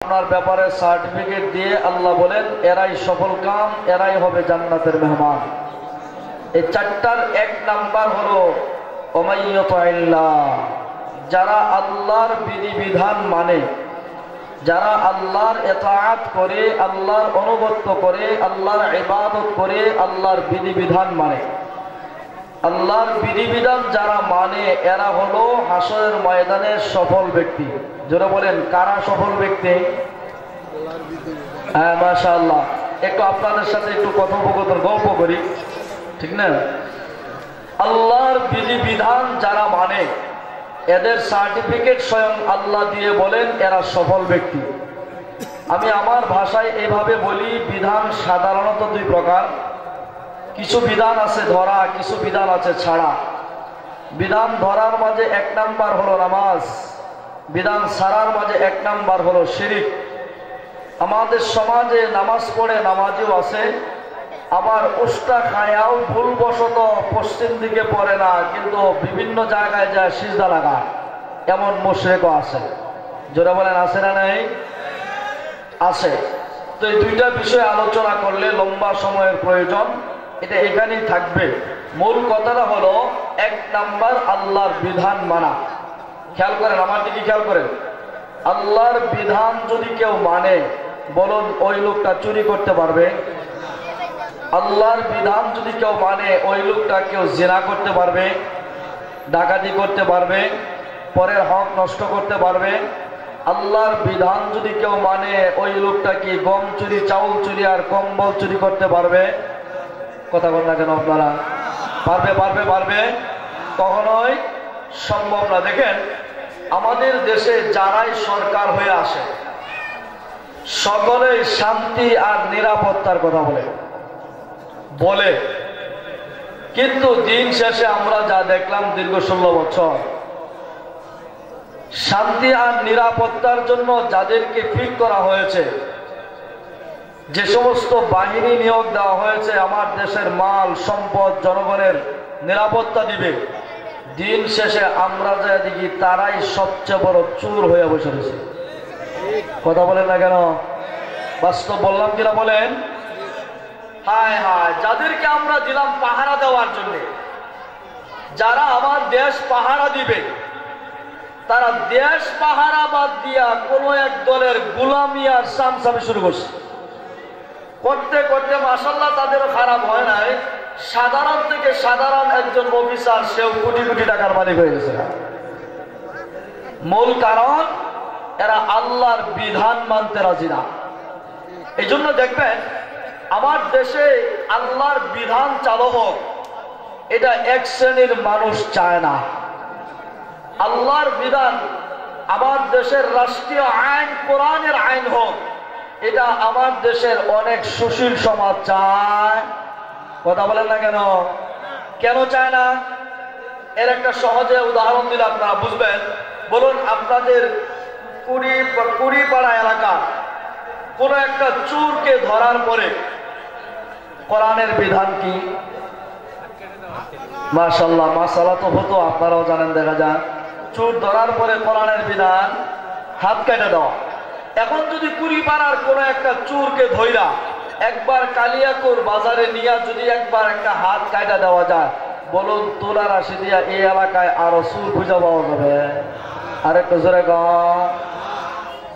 আপনার ব্যাপারে সার্টিফিকেট দিয়ে আল্লাহ বলেন এরাই সফল কাম, এরাই হবে জান্নাতের মেহমান। এই চারটার এক নাম্বার হলো ওমাইয়াতিল্লাহ, যারা আল্লাহর বিধিবিধান মানে, যারা আল্লাহর ইতাআত করে, আল্লাহর অনুগত্য করে, আল্লাহর ইবাদত করে, আল্লাহর বিধিবিধান মানে। আল্লাহর বিধিবিধান যারা মানে এরা হলো হাসরের ময়দানে সফল ব্যক্তি। যারা বলেন কারা সফল ব্যক্তি? হ্যাঁ, মাশাআল্লাহ। একটু আপনাদের সাথে একটু কথোপকথন গল্প করি, ঠিক না? আল্লাহর বিধিবিধান যারা মানে এদের সার্টিফিকেট স্বয়ং আল্লাহ দিয়ে বলেন এরা সফল ব্যক্তি। আমি আমার ভাষায় এভাবে বলি, বিধান সাধারণত দুই প্রকার। কিছু বিধান আছে ধরা, কিছু বিধান আছে ছাড়া। বিধান ধরার মাঝে এক নাম্বার হলো নামাজ, বিধান ছাড়ার মাঝে এক নাম্বার হলো শিরিক। আমাদের সমাজে নামাজ পড়ে নামাজিও আছে, আবার উষ্টা খায়াও ভুলবশত পশ্চিম দিকে পড়ে না, কিন্তু বিভিন্ন জায়গায় যায় সিজদা লাগায়, এমন মুশরিকও আছে। যারা বলেন আছে না নাই? আছে। তো এই দুইটা বিষয় আলোচনা করলে লম্বা সময়ের প্রয়োজন, এটা এখানেই থাকবে। মূল কথাটা হলো এক নাম্বার আল্লাহর বিধান মানা। খেয়াল করেন, আমার দিকে খেয়াল করেন। আল্লাহর বিধান যদি কেউ মানে, বলুন ওই লোকটা চুরি করতে পারবে? আল্লাহর বিধান যদি কেউ মানে ওই লোকটা কেউ জিনা করতে পারবে, ডাকাতি করতে পারবে, পরের হক নষ্ট করতে পারবে? আল্লাহর বিধান যদি কেউ মানে ওই লোকটা কি গম চুরি, চাউল চুরি আর কম্বল চুরি করতে পারবে? কথা বল না কেন আপনারা? পারবে পারবে পারবে? কখনোই সম্ভব না। দেখেন, আমাদের দেশে যারাই সরকার হয়ে আসে সকলেই শান্তি আর নিরাপত্তার কথা বলে, কিন্তু দিন শেষে আমরা যা দেখলাম দীর্ঘ 16 বছর, শান্তি আর নিরাপত্তার জন্য যাদেরকে ফিট করা হয়েছে, যে সমস্ত বাহিনী নিয়োগ দেওয়া হয়েছে আমার দেশের মাল সম্পদ জনগণের নিরাপত্তা দিবে, দিন শেষে আমরা যা দেখি তারাই সবচেয়ে বড় চোর হয়ে বসে রয়েছে। কথা বলেন না কেন? বাস্তব বললাম কিনা বলেন? হায় হায়, যাদেরকে আমরা দিলাম পাহারা দেওয়ার জন্য, যারা আমার দেশ পাহারা দিবে, তারা দেশ পাহারা বাদ দিয়া কোন এক দলের গোলামি আর সামসামি শুরু করছে। করতে করতে মাশাআল্লাহ তাদেরও খারাপ হয় নাই, সাধারণ থেকে সাধারণ একজন অফিসার সেও কোটি কোটি টাকার মালিক হয়ে গেছে। মূল কারণ এরা আল্লাহর বিধান মানতে রাজি না। এই জন্য দেখবেন আমার দেশে আল্লাহর বিধান চালু হোক, এটা এক শ্রেণীর মানুষ চায় না। আল্লাহর বিধান আমার দেশের রাষ্ট্রীয় আইন, কোরআনের আইন হোক, এটা আমার দেশের অনেক সুশীল সমাজ চায়। কথা বলেন না কেন? কেন চায় না? এর একটা সহজে উদাহরণ দিলে আপনারা বুঝবেন। বলুন, আপনাদের কুড়িপাড়া এলাকা কোন একটা চোরকে ধরার পরে কোরআনের বিধান কি? মাশাআল্লাহ, মাশাআল্লাহ তো হতো, আপনারাও জানেন। দেখা যায় চোর ধরার পরে কোরআনের বিধান হাত কেটে দেওয়া। এখন যদি কুড়িপাড়ার কোন একটা চোরকে ধইরা একবার কালিয়াকুর বাজারে নিয়ে যদি একবার একটা হাত কাটা দেওয়া যায়, বলুন তোলা রাশি দিয়া এই এলাকায় আরো চোর খুঁজে পাওয়া যাবে? আরেকটু জোরে গান।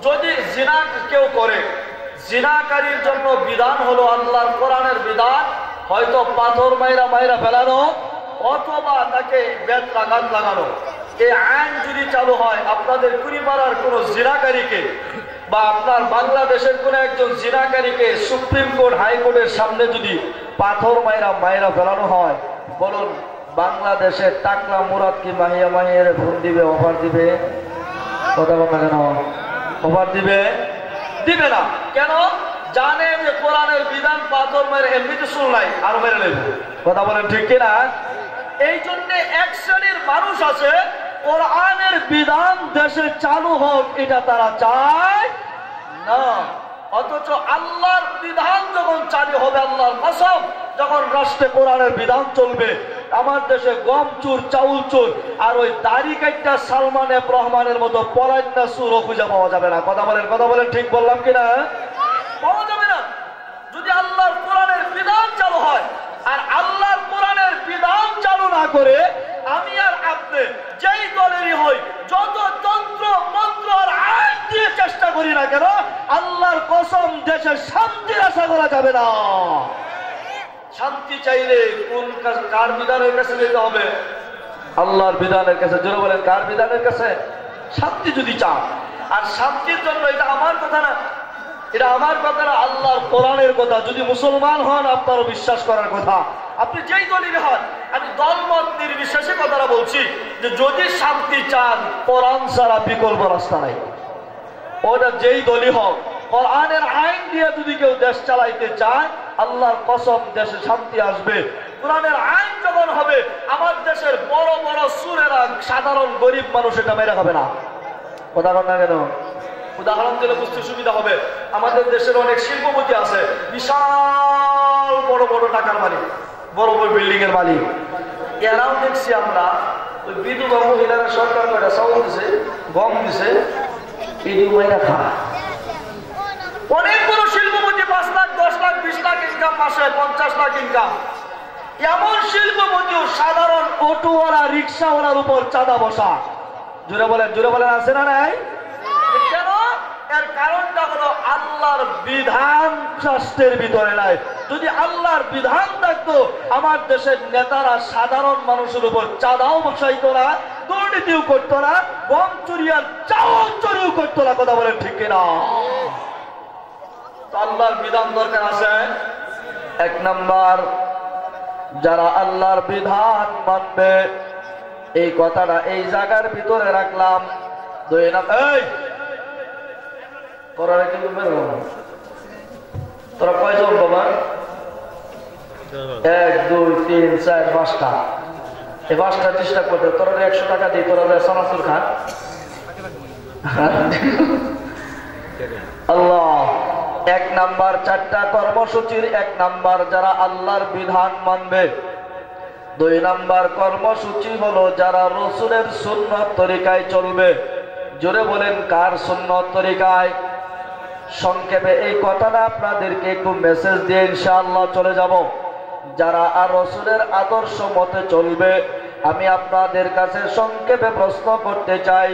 যদি জিনা কেউ করে, জিনাকারীর জন্য বিধান হলো আল্লাহর কোরআনের বিধান, হয়তো পাথর মাইরা মাইরা ফেলানো অথবা তাকে বেত্রাঘাত লাগানো। এই আইন যদি চালু হয়, আপনাদের কুড়িপাড়ার কোন জিনাকারীকে বা আপনার বাংলাদেশের কোন একজন জিনাকারীকে সুপ্রিম কোর্ট হাইকোর্টের সামনে যদি পাথর মাইরা মাইরা ফেলানো হয়, বলুন বাংলাদেশের টাকলা মুরাদ কি মাহিয়া মাহিয়ার ফোন দিবে, অফার দিবে? কথা বল না কেন? অফার দিবে? দিবে না। কেন? জানে যে কোরআনের বিধান পাথর মেরে এমনিতে শুন নাই, আরো মেরে নেব। কথা বলেন ঠিক কিনা? এই জন্য এক শ্রেণীর মানুষ আছে কোরআনের বিধান দেশে চালু হোক এটা তারা চায় না। অথচ আল্লাহর বিধান যখন চালু হবে, আল্লাহর কসম, যখন রাষ্ট্রে কোরআনের বিধান চলবে, আমার দেশে গম চুর, চাউল চুর, আর ওই দাড়ি কাইটা সালমান এফ রহমানের মতো পলাইনা চুরও খুঁজে পাওয়া যাবে না। কথা বলেন, ঠিক বললাম কিনা? পাওয়া যাবে না। যদি আল্লাহর কোরআনের বিধান চালু হয়, আর আল্লাহর কোরআনের বিধান চালু না করে আমি আর আপনি যেই দলেরই হই, যত তন্ত্র মন্ত্র আর আইন দিয়ে চেষ্টা করি না কেন, আল্লাহর কসম দেশে শান্তির আশা করা যাবে না। শান্তি চাইলে কার বিধানের কাছে যেতে হবে? আল্লাহর বিধানের কাছে। জোরে বলেন, কার বিধানের কাছে? শান্তি যদি চান, আর শান্তির জন্য এটা আমার কথা না, এটা আমার কথা না, আল্লাহর কোরআনের কথা। যদি মুসলমান হন, আপনারও বিশ্বাস করার কথা। আপনি যেই দলের হন, আমি দলমত নির্বিশেষে কথাটা বলছি যে যদি শান্তি চান, কোরআন ছাড়া বিকল্প রাস্তা নাই। ওটা যেই দলই হোক, কোরআনের আইন দিয়ে যদি কেউ দেশ চালাইতে চায়, আল্লাহর কসম দেশে শান্তি আসবে। কোরআনের আইন যখন হবে, আমার দেশের বড় বড় সুরেরা সাধারণ গরিব মানুষ এটা মেরে হবে না। কথা বল না কেন? উদাহরণ দিলে বুঝতে সুবিধা হবে। আমাদের দেশের অনেক শিল্পপতি আছে, বিশাল বড় বড় টাকার মালিক, বড় বড় বিল্ডিং এর মালিক। এরাও দেখছি আমরা ওই বিধবা মহিলারা সরকার করে চাউল দিছে, গম দিছে, ইডি মহিলা খাওয়া। অনেক বড় শিল্পপতি 5 লাখ, 10 লাখ, 20 লাখ ইনকাম, মাসে 50 লাখ ইনকাম। এমন শিল্পপতিও সাধারণ অটোওয়ালা, রিক্সাওয়ালার উপর চাঁদা বসা। জোরে বলেন, আছে না নাই? কেন? এর কারণটা হলো আল্লাহর বিধান রাষ্ট্রের ভিতরে নাই। যদি আল্লাহর বিধান থাকতো, আমার দেশের নেতারা সাধারণ মানুষের উপর চাঁদাও বসাইতো না, দুর্নীতিও করতো না, গম চুরি আর চাউল চুরিও করতো না। কথা বলেন, ঠিক কিনা? আল্লাহর বিধান দরকার আছে। 1 নাম্বার, যারা আল্লাহর বিধান মানবে, এই কথাটা এই জায়গার ভিতরে রাখলাম। 2 নাম্বার, তোরা কিন্তু বেরো, তোরা কয়জন বাবা? 1 2 3 4 5টা। এই 5টা চেষ্টা করতে, তোরা 100 টাকা দিই, তোরা সানাসুর খান। আল্লাহ 1 নাম্বার, 4টা কর্মসূচির 1 নাম্বার যারা আল্লাহর বিধান মানবে। 2 নাম্বার কর্মসূচি হলো যারা রাসূলের সুন্নাত তরিকায় চলবে। জোরে বলেন, কার সুন্নাত তরিকায়? সংক্ষেপে এই কথাটা আপনাদেরকে একটু মেসেজ দিয়ে ইনশাআল্লাহ চলে যাব। যারা আর রাসূলের আদর্শ মতে চলবে, আমি আপনাদের কাছে সংক্ষেপে প্রশ্ন করতে চাই,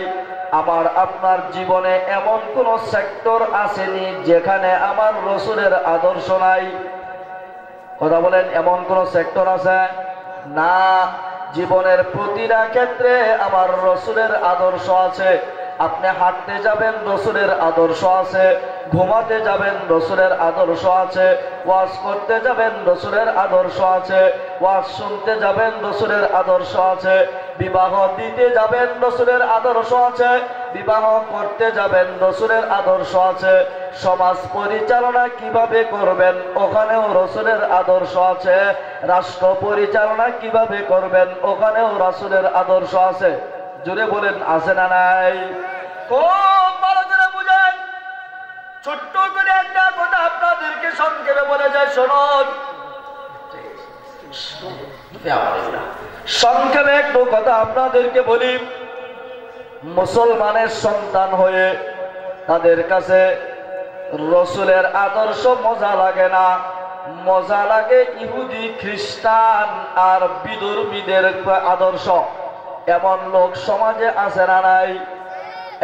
আমার আপনার জীবনে এমন কোন সেক্টর আসেনি যেখানে আমার রাসূলের আদর্শ নাই? কথা বলেন, এমন কোন সেক্টর আছে? না। জীবনের প্রতিটা ক্ষেত্রে আমার রাসূলের আদর্শ আছে। আপনি হাঁটতে যাবেন, রাসূলের আদর্শ আছে। ঘুমাতে যাবেন, রাসূলের আদর্শ আছে। ওয়াজ করতে যাবেন, রাসূলের আদর্শ আছে। ওয়াজ শুনতে যাবেন, রাসূলের আদর্শ আছে। বিবাহ দিতে যাবেন, রাসূলের আদর্শ আছে। বিবাহ করতে যাবেন, রাসূলের আদর্শ আছে। সমাজ পরিচালনা কিভাবে করবেন, ওখানেও রাসূলের আদর্শ আছে। রাষ্ট্র পরিচালনা কিভাবে করবেন, ওখানেও রাসূলের আদর্শ আছে। জোরে বলেন, আছে না নাই? খুব ভালো করে বুঝেন। ছোট্ট করে একটা কথা আপনাদেরকে সংক্ষেপে বলে যায়, শুনুন। সংক্ষেপে একটু কথা আপনাদেরকে বলি। মুসলমানের সন্তান হয়ে তাদের কাছে রাসূলের আদর্শ মজা লাগে না, মজা লাগে ইহুদি, খ্রিস্টান আর বিধর্মীদের আদর্শ। এমন লোক সমাজে আছে না নাই?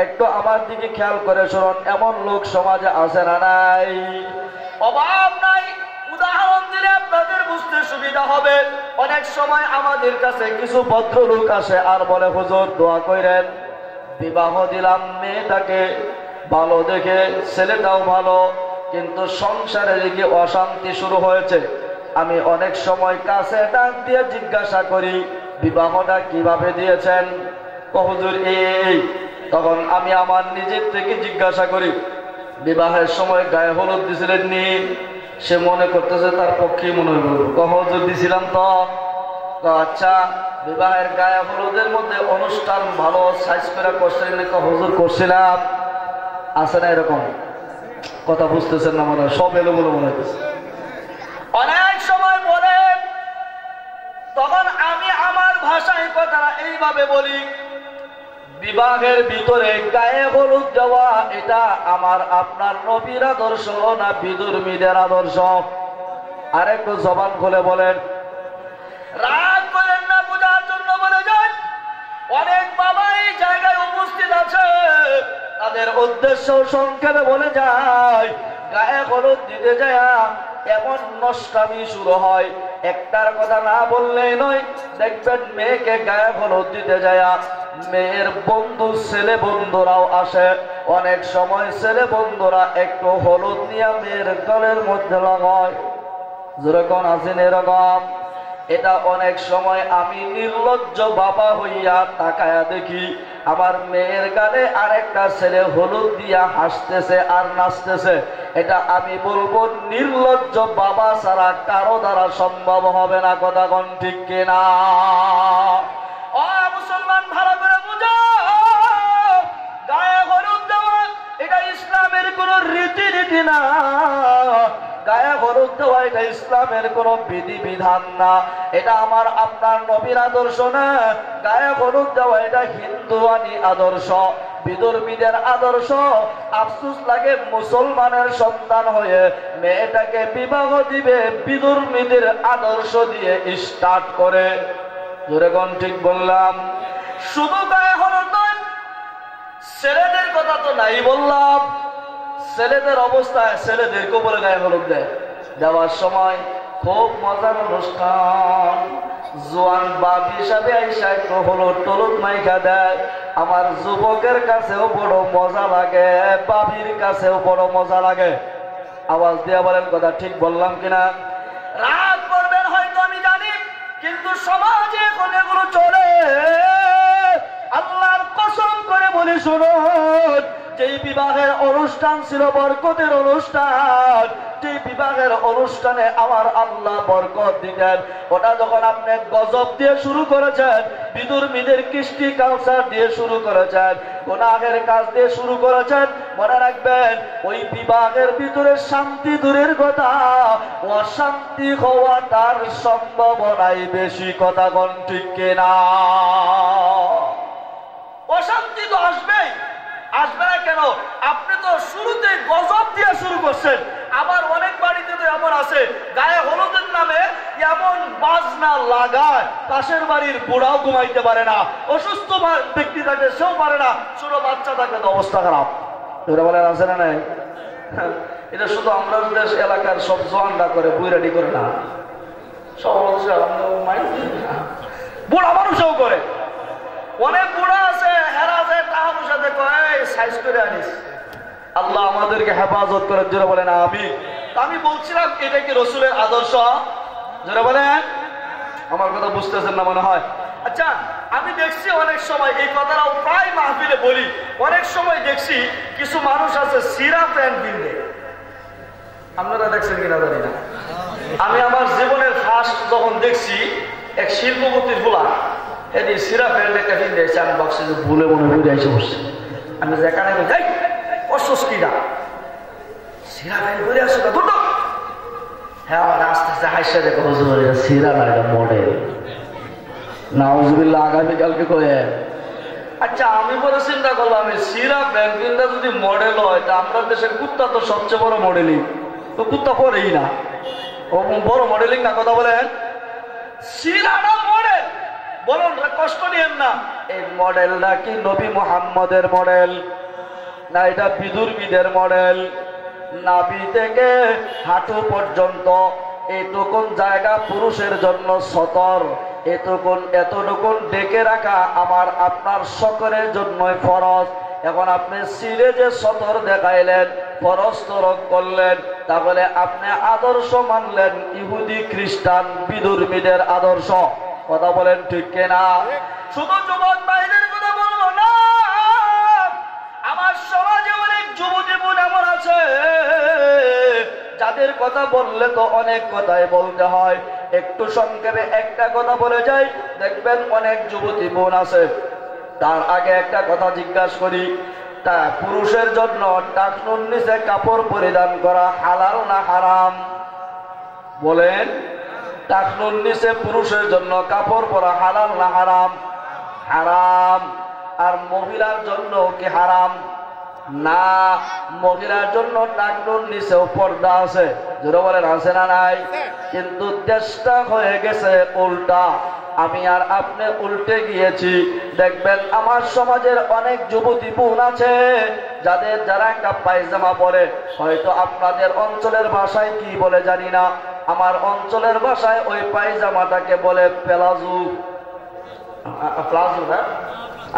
একটু আমার দিকে খেয়াল করে শুনুন, এমন লোক সমাজে আছে না নাই? অভাব নাই। উদাহরণ দিলে আপনাদের বুঝতে সুবিধা হবে। অনেক সময় আমাদের কাছে কিছু ভদ্রলোক আসে আর বলে, হুজুর দোয়া করেন, বিবাহ দিলাম মেয়েটাকে, ভালো দেখে, ছেলেটাও ভালো, কিন্তু সংসারে দিকে অশান্তি শুরু হয়েছে। আমি অনেক সময় কাছে ডাক দিয়ে জিজ্ঞাসা করি, বিবাহটা কিভাবে দিয়েছেন? হুজুর এই। তখন আমি আমার নিজের থেকে জিজ্ঞাসা করি, বিবাহের সময় গায়ে হলুদ দিছিলেন নি? সে মনে করতেছে তার পক্ষেই মনে হইল। হুজুর দিছিলাম তো। আচ্ছা, বিবাহের গায়ে হলুদের মধ্যে অনুষ্ঠান ভালো সাইজ করে করছিলেন? হুজুর করছিলাম। আছে না এরকম? কথা বুঝতেছেন না মনে হয়, সব এলোমেলো মনে হইতেছে। অনেক সময় বলে, তখন আমি কথাটা এইভাবে বলি, বিবাহের ভিতরে গায়ে হলুদ দেওয়া এটা আমার আপনার নবীর আদর্শ না বিধর্মীদের আদর্শ? আরেকটু জবান খুলে বলেন। রাগ করেন না, বোঝার জন্য বলে যান। অনেক বাবা এই জায়গায় উপস্থিত আছে, তাদের উদ্দেশ্য সংক্ষেপে বলে যায়, গায়ে হলুদ দিতে যায় এমন নষ্টামি শুরু হয়। একটার কথা না বললেই নয়, দেখবেন মেয়েকে গায়ে হলুদ দিতে যায় মেয়ের বন্ধু ছেলে বন্ধুরাও আসে। অনেক সময় ছেলে বন্ধুরা একটু হলুদ নিয়ে মেয়ের গলের মধ্যে লাগায়। যেরকম আছেন এরকম। এটা অনেক সময় আমি নির্লজ্জ বাবা হইয়া তাকায়া দেখি, আমার মেয়ের গালে আরেকটা ছেলে হলুদ দিয়া হাসতেছে আর নাচতেছে। এটা আমি বলবো নির্লজ্জ বাবা ছাড়া কারো দ্বারা সম্ভব হবে না। কথা কোন ঠিক কিনা? ও মুসলমান, ভালো করে বুঝো, গায়ে হলুদ দেওয়া এটা ইসলামের কোন রীতিনীতি না। গায়ে হলুদ দেওয়া এটা ইসলামের কোন বিধিবিধান না। এটা আমার আপনার নবীর আদর্শ না। গায়ে হলুদ দেওয়া এটা হিন্দুয়ানি আদর্শ, বিধর্মীদের আদর্শ। আফসোস লাগে মুসলমানের সন্তান হয়ে মেয়েটাকে বিবাহ দিবে বিধর্মীদের আদর্শ দিয়ে স্টার্ট করে। যেরকম ঠিক বললাম। শুধু গায়ে হলুদ নয়, ছেলেদের কথা তো নাই বললাম। ছেলেদের অবস্থায় ছেলেদেরকে বলে গায়ে হলুদ দেয়। দেওয়ার সময় খুব মজার অনুষ্ঠান। জোয়ান বাপ হিসাবে আইসা একটু হলুদ টলুদ মাইখা দেয়। আমার যুবকের কাছেও বড় মজা লাগে, বাবির কাছেও বড় মজা লাগে। আওয়াজ দিয়া বলেন কথা ঠিক বললাম কিনা? রাগ করবেন হয়তো আমি জানি, কিন্তু সমাজে এখন এগুলো চলে। আল্লাহর কসম করে বলি শুনুন, যেই বিবাহের অনুষ্ঠান ছিল বরকতের অনুষ্ঠান, যে বিবাহের অনুষ্ঠানে আমার আল্লাহ বরকত দিতেন, ওটা যখন আপনি গজব দিয়ে শুরু করেছেন, বিধর্মীদের কৃষ্টি কালচার দিয়ে শুরু করেছেন, গুনাহের কাজ দিয়ে শুরু করেছেন, মনে রাখবেন ওই বিবাহের ভিতরে শান্তি দূরের কথা, অশান্তি হওয়াটার সম্ভাবনাই বেশি। কথা কোন ঠিক কিনা? অশান্তি তো আসবেই, আসবে না কেন? আপনি তো শুরুতে গজব দিয়ে শুরু করছেন। আবার অনেক বাড়িতে তো এমন আছে, গায়ে হলুদের নামে এমন বাজনা লাগায়, পাশের বাড়ির বুড়াও ঘুমাইতে পারে না, অসুস্থ ব্যক্তি থাকে সেও পারে না, ছোট বাচ্চা থাকে তো অবস্থা খারাপ। এরা বলে আছে না নাই? এটা শুধু আমরা দেশ এলাকার সব জোয়ানরা করে, বুইরাডি করে না, সব বুড়া মানুষও করে। অনেক বুড়া আছে, হেরা আছে, টাকা পয়সা দেখো সাইজ করে আনিস। আল্লাহ আমাদেরকে হেফাজত করার জন্য বলেন আমি। আমি বলছিলাম এটা কি রসুলের আদর্শ? যারা বলেন, আমার কথা বুঝতেছেন না মনে হয়। আচ্ছা, আমি দেখছি অনেক সময় এই কথাটাও প্রায় মাহফিলে বলি, অনেক সময় দেখছি কিছু মানুষ আছে সিরা প্যান্ট কিনবে। আপনারা দেখছেন কিনা জানি না। আমি আমার জীবনের ফার্স্ট যখন দেখছি এক শিল্পপতির ভোলা এদিন সিরা প্যান্ট একটা কিনতে এসে, আমি ভাবছি যে ভুলে মনে ভুলে এসে বসছে। আমি যেখানে যাই অস্বস্তিটা সিরা প্যান্ট করে আসো না দুটো। হ্যাঁ, আমার আস্তে আস্তে হাসে দেখো সিরা না, এটা মডেল। নাউজুবিল্লাহ, আগামীকালকে কয়ে। আচ্ছা, আমি পরে চিন্তা করলাম সিরা প্যান্ট কিনতে যদি মডেল হয়, তা আমরা দেশের কুত্তা তো সবচেয়ে বড় মডেলিং, তো কুত্তা পরেই না, ও বড় মডেলিং না। কথা বলেন, সিরাটা মডেল। বলুন, কষ্ট নিয়েন না, এই মডেলটা কি নবী মুহাম্মদের মডেল না এটা বিধর্মীদের মডেল? নাভি থেকে হাঁটু পর্যন্ত এতটুকুন জায়গা পুরুষের জন্য সতর, এতটুকুন ডেকে রাখা আমার আপনার সকলের জন্যই ফরজ। এখন আপনি সিরে যে সতর দেখাইলেন, ফরজ তরক করলেন, তাহলে আপনি আদর্শ মানলেন ইহুদি খ্রিস্টান বিধর্মীদের আদর্শ। কথা বলেন ঠিক কিনা? শুধু যুবক ভাইদের কথা বলবো না, আমার সমাজে অনেক যুবতী বোন এমন আছে যাদের কথা বললে তো অনেক কথাই বলতে হয়। একটু সংক্ষেপে একটা কথা বলে যাই, দেখবেন অনেক যুবতী বোন আছে। তার আগে একটা কথা জিজ্ঞাসা করি, তা পুরুষের জন্য টাকনুর নিচে কাপড় পরিধান করা হালাল না হারাম? বলেন, টাকনুর নিচে পুরুষের জন্য কাপড় পরা হালাল না হারাম? হারাম। আর মহিলার জন্য কি হারাম না? মহিলার জন্য টাকনুর নিচেও পর্দা আছে, যারা বলেন আছে না নাই? কিন্তু দেশটা হয়ে গেছে উল্টা, আমি আর আপনি উল্টে গিয়েছি। দেখবেন আমার সমাজের অনেক যুবতী বোন আছে যারা একটা পায়জামা পরে, হয়তো আপনাদের অঞ্চলের ভাষায় কি বলে জানি না, আমার অঞ্চলের ভাষায় ওই পায়জামাটাকে বলে প্লাজো। প্লাজো না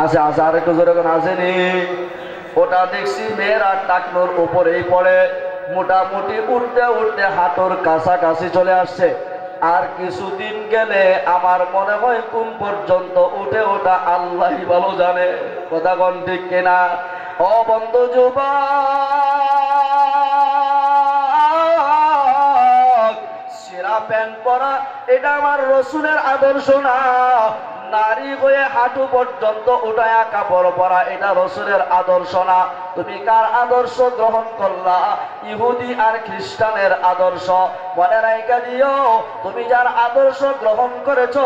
আছে আছে, আর একটু জোরে কোন আসেনি? ওটা দেখছি মেয়েরা টাকনোর উপরেই পড়ে, মোটামুটি উঠতে উঠতে হাঁটুর কাছাকাছি চলে আসছে। আর কিছুদিন গেলে আমার মনে হয় কোন পর্যন্ত উঠে ওটা আল্লাহই ভালো জানে। কথা কোন ঠিক কিনা? ও বন্ধু যুবক, সেরা প্যান্ট পরা এটা আমার রসুলের আদর্শ না। নারী হয়ে হাঁটু পর্যন্ত উঠায়া কাপড় পরা এটা রসুলের আদর্শ না। তুমি কার আদর্শ গ্রহণ করলা? ইহুদি আর খ্রিস্টানের আদর্শ। মনে রাইখা দিও, তুমি যার আদর্শ গ্রহণ করেছো,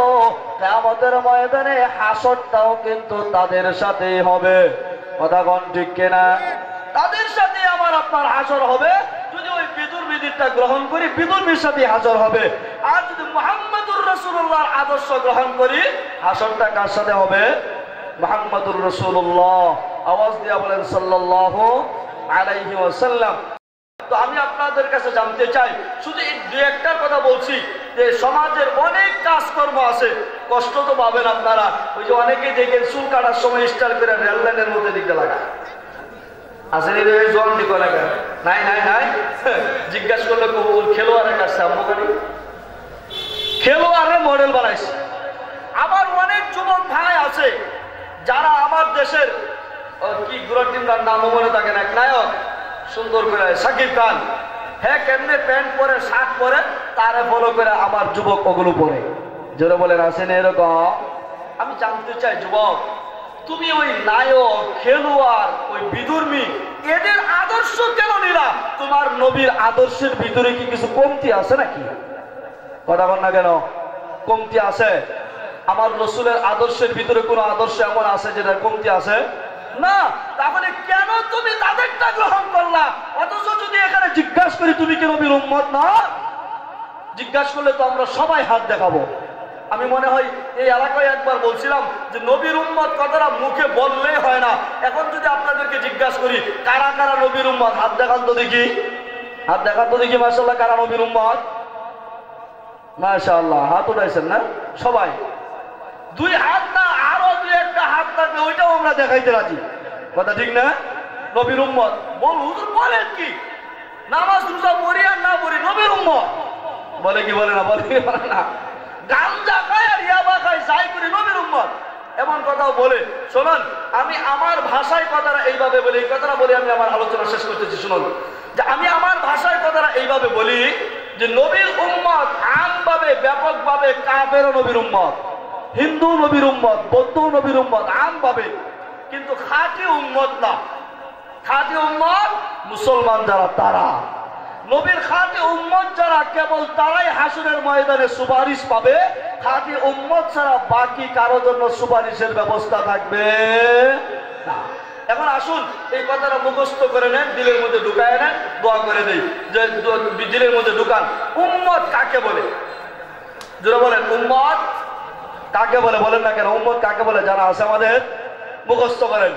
কিয়ামতের ময়দানে হাসরটাও কিন্তু তাদের সাথেই হবে। কথা কোন ঠিক কিনা? তাদের সাথে আমার আপনার হাসর হবে। যদি ওই বিদুর বিদিরটা গ্রহণ করি, বিদুর সাথে হাসর হবে। আর যদি মুহাম্মদুর রাসূলুল্লাহর আদর্শ গ্রহণ করি, হাসরটা কার সাথে হবে? মুহাম্মদুর রাসূলুল্লাহ। আওয়াজ দিয়া বলেন সাল্লাল্লাহু আলাইহি ওয়াসাল্লাম। তো আমি আপনাদের কাছে জানতে চাই, শুধু এই দুই একটার কথা বলছি, যে সমাজের অনেক কাজকর্ম আছে, কষ্ট তো পাবেন আপনারা। ওই যে অনেকে দেখেন চুল কাটার সময় স্টাইল করে রেল লাইনের মধ্যে দিকতে লাগায়, আসেন জোয়ান দিকে লাগায়। নাই নাই নাই, জিজ্ঞাসা করলে খেলোয়াড়ের কাছে আম্মকানি খেলোয়াড়ের মডেল বানাইছে। আবার অনেক যুবক ভাই আছে যারা আমার দেশের কি গুড়ার টিমটার নাম মনে থাকে না, এক নায়ক সুন্দর করে সাকিব খান, হ্যাঁ কেমনে প্যান্ট পরে শার্ট পরে তারে ফলো করে আমার যুবক ওগুলো পরে। যারা বলেন আসেন এরকম। আমি জানতে চাই যুবক, তুমি ওই নায়ক খেলোয়াড় ওই বিধর্মী এদের আদর্শ কেন নিলা? তোমার নবীর আদর্শের ভিতরে কি কিছু কমতি আছে নাকি? কথা বল না কেন? কমতি আছে? আমার রসুলের আদর্শের ভিতরে কোন আদর্শ এমন আছে যেটা কমতি আছে না? তাহলে কেন তুমি তাদেরটা গ্রহণ করলা? অথচ যদি এখানে জিজ্ঞাসা করি তুমি কি নবীর উম্মত না, জিজ্ঞাসা করলে তো আমরা সবাই হাত দেখাবো। আমি মনে হয় এই এলাকায় একবার বলছিলাম যে নবীর উম্মত কথাটা মুখে বললেই হয় না। এখন যদি আপনাদেরকে জিজ্ঞাসা করি কারা কারা নবীর উম্মত, হাত দেখান তো দেখি, হাত দেখান তো দেখি। মাশাআল্লাহ, কারা নবীর উম্মত? মাশাআল্লাহ, হাত উঠাইছেন না সবাই? দুই হাত না, আরো দুই একটা হাত থাকবে ওইটাও আমরা দেখাইতে রাজি। কথা ঠিক না? নবীর উম্মত বল, হুজুর বলেন কি? নামাজ রোজা পড়ি আর না পড়ি নবীর উম্মত বলে কি বলে না? বলে কি বলে না? গাঞ্জা খায় আর ইয়াবা খায় যাই করি নবীর উম্মত, এমন কথাও বলে। শোনেন, আমি আমার ভাষায় কথাটা এইভাবে বলি, এই কথাটা বলে আমি আমার আলোচনা শেষ করতেছি। শুনুন, যে আমি আমার ভাষায় কথাটা এইভাবে বলি যে নবীর উম্মত আমভাবে ব্যাপকভাবে কাফের নবীর উম্মত, হিন্দু নবীর উম্মত, বৌদ্ধ নবীর উম্মত আমভাবে, কিন্তু খাঁটি উম্মত না। খাঁটি উম্মত মুসলমান যারা, তারা নবীর খাঁটি উম্মত যারা, কেবল তারাই হাসরের ময়দানে সুপারিশ পাবে। খাঁটি উম্মত ছাড়া বাকি কারো জন্য সুপারিশের ব্যবস্থা থাকবে না। এখন আসুন এই কথাটা মুখস্থ করে নেন, দিলের মধ্যে ঢুকায় নেন, দোয়া করে দেই যে দিলের মধ্যে ঢুকান। উম্মত কাকে বলে? যারা বলেন উম্মত কাকে বলে, বলেন না কেন? উম্মত কাকে বলে যারা আছে আমাদের মুখস্থ করেন।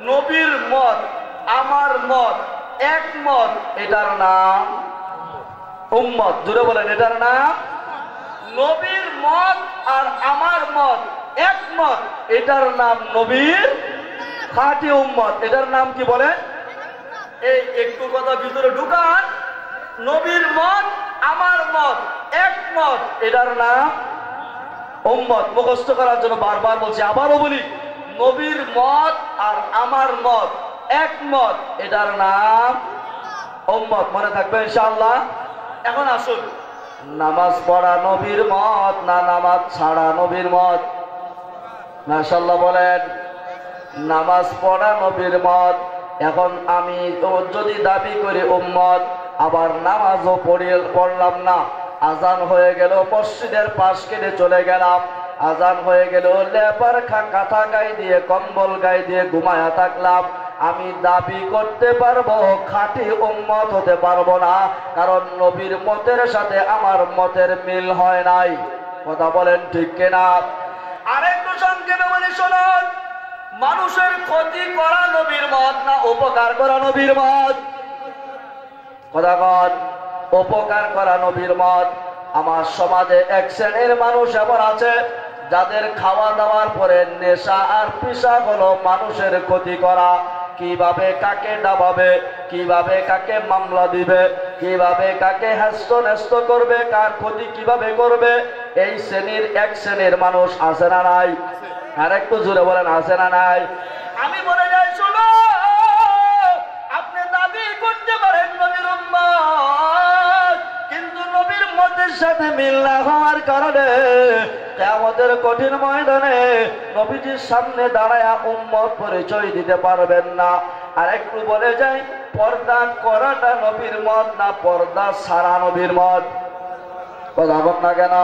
নবীর মত, আমার মত, একমত, এটার নাম উম্মত। জোরে বলেন, এটার নাম। নবীর মত আর আমার মত একমত, এটার নাম নবীর খাঁটি উম্মত। এটার নাম কি বলেন? এই একটু কথা ভিতরে ঢুকান। নবীর মত, আমার মত, একমত, এটার নাম উম্মত। মুখস্থ করার জন্য বারবার বলছি, আবারও বলি, নবীর মত আর আমার মত একমত, এটার নাম উম্মত। মনে থাকবে ইনশাআল্লাহ। এখন আসুন, নামাজ পড়া নবীর মত না নামাজ ছাড়া নবীর মত? মাশাআল্লাহ বলেন, নামাজ পড়া নবীর মত। এখন আমি তো যদি দাবি করি উম্মত, আবার নামাজও পড়লাম না, আজান হয়ে গেল, মসজিদের পাশ কেটে চলে গেলাম, আজান হয়ে গেল, লেপার কাঁথা গায়ে দিয়ে কম্বল গায়ে দিয়ে ঘুমায়া থাকলাম। আমি দাবি করতে পারবো খাঁটি উম্মত হতে পারবো না, কারণ নবীর মতের সাথে আমার মতের মিল হয় নাই। কথা বলেন ঠিক কিনা? আরেকটু সংক্ষেপে বলি শুনুন, মানুষের ক্ষতি করা নবীর মত না উপকার করা নবীর মত? কথা কন, উপকার করা নবীর মত। আমার সমাজে এক শ্রেণীর মানুষ এমন আছে যাদের খাওয়া দাওয়ার পরে নেশা আর পেশা হলো মানুষের ক্ষতি করা। কিভাবে কাকে ডাবাবে, কিভাবে কাকে মামলা দিবে, কিভাবে কাকে হ্যাস্ত ন্যস্ত করবে, কার ক্ষতি কিভাবে করবে, এই শ্রেণীর এক শ্রেণীর মানুষ আছে না নাই? আর একটু জোরে বলেন, আছে না নাই? আমি বলে যাই শোনো, আপনি দাবি করতে পারেন নবীর উম্মত, কিন্তু নবীর মতের সাথে মিল না হওয়ার কারণে কিয়ামতের কঠিন ময়দানে নবীজির সামনে দাঁড়ায়া উম্মত পরিচয় দিতে পারবেন না। আর একটু বলে যাই, পর্দা করাটা নবীর মত না পর্দা ছাড়া নবীর মত? কথা বল না কেন?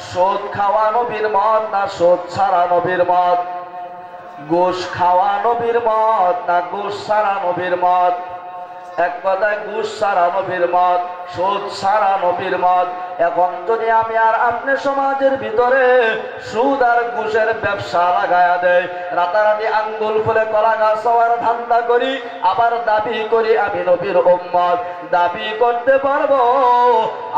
সুদ খাওয়া নবীর মত না সুদ ছাড়া নবীর মত? ঘুষ খাওয়া নবীর মত না ঘুষ ছাড়া নবীর মত? এক কথায় ঘুষ ছাড়া নবীর মত, সুদ ছাড়া নবীর মত। এখন যদি আমি আর আপনি সমাজের ভিতরে সুদ আর ঘুষের ব্যবসা লাগায়া দেয়, রাতারাতি আঙ্গুল ফুলে কলা গাছ হওয়ার ধান্দা করি, আবার দাবি করি আমি নবীর উম্মত, দাবি করতে পারবো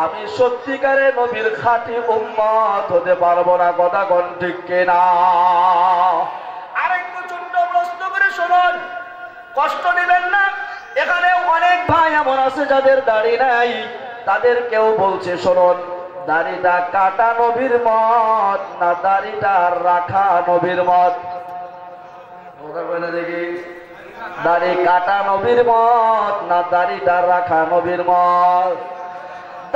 আমি সত্যিকারে নবীর খাঁটি উম্মত হতে পারবো না। কথা কোন ঠিক কিনা? আরেকটু ছোট্ট প্রশ্ন করে শুনুন, কষ্ট নেবেন না। এখানে অনেক ভাই এমন আছে যাদের দাড়ি নাই, তাদের কেউ বলছে শুনুন, দাড়িটা কাটা নবীর মত না দাড়িটা রাখা নবীর মত? দেখি, দাড়ি কাটা নবীর মত না দাড়িটা রাখা নবীর মত?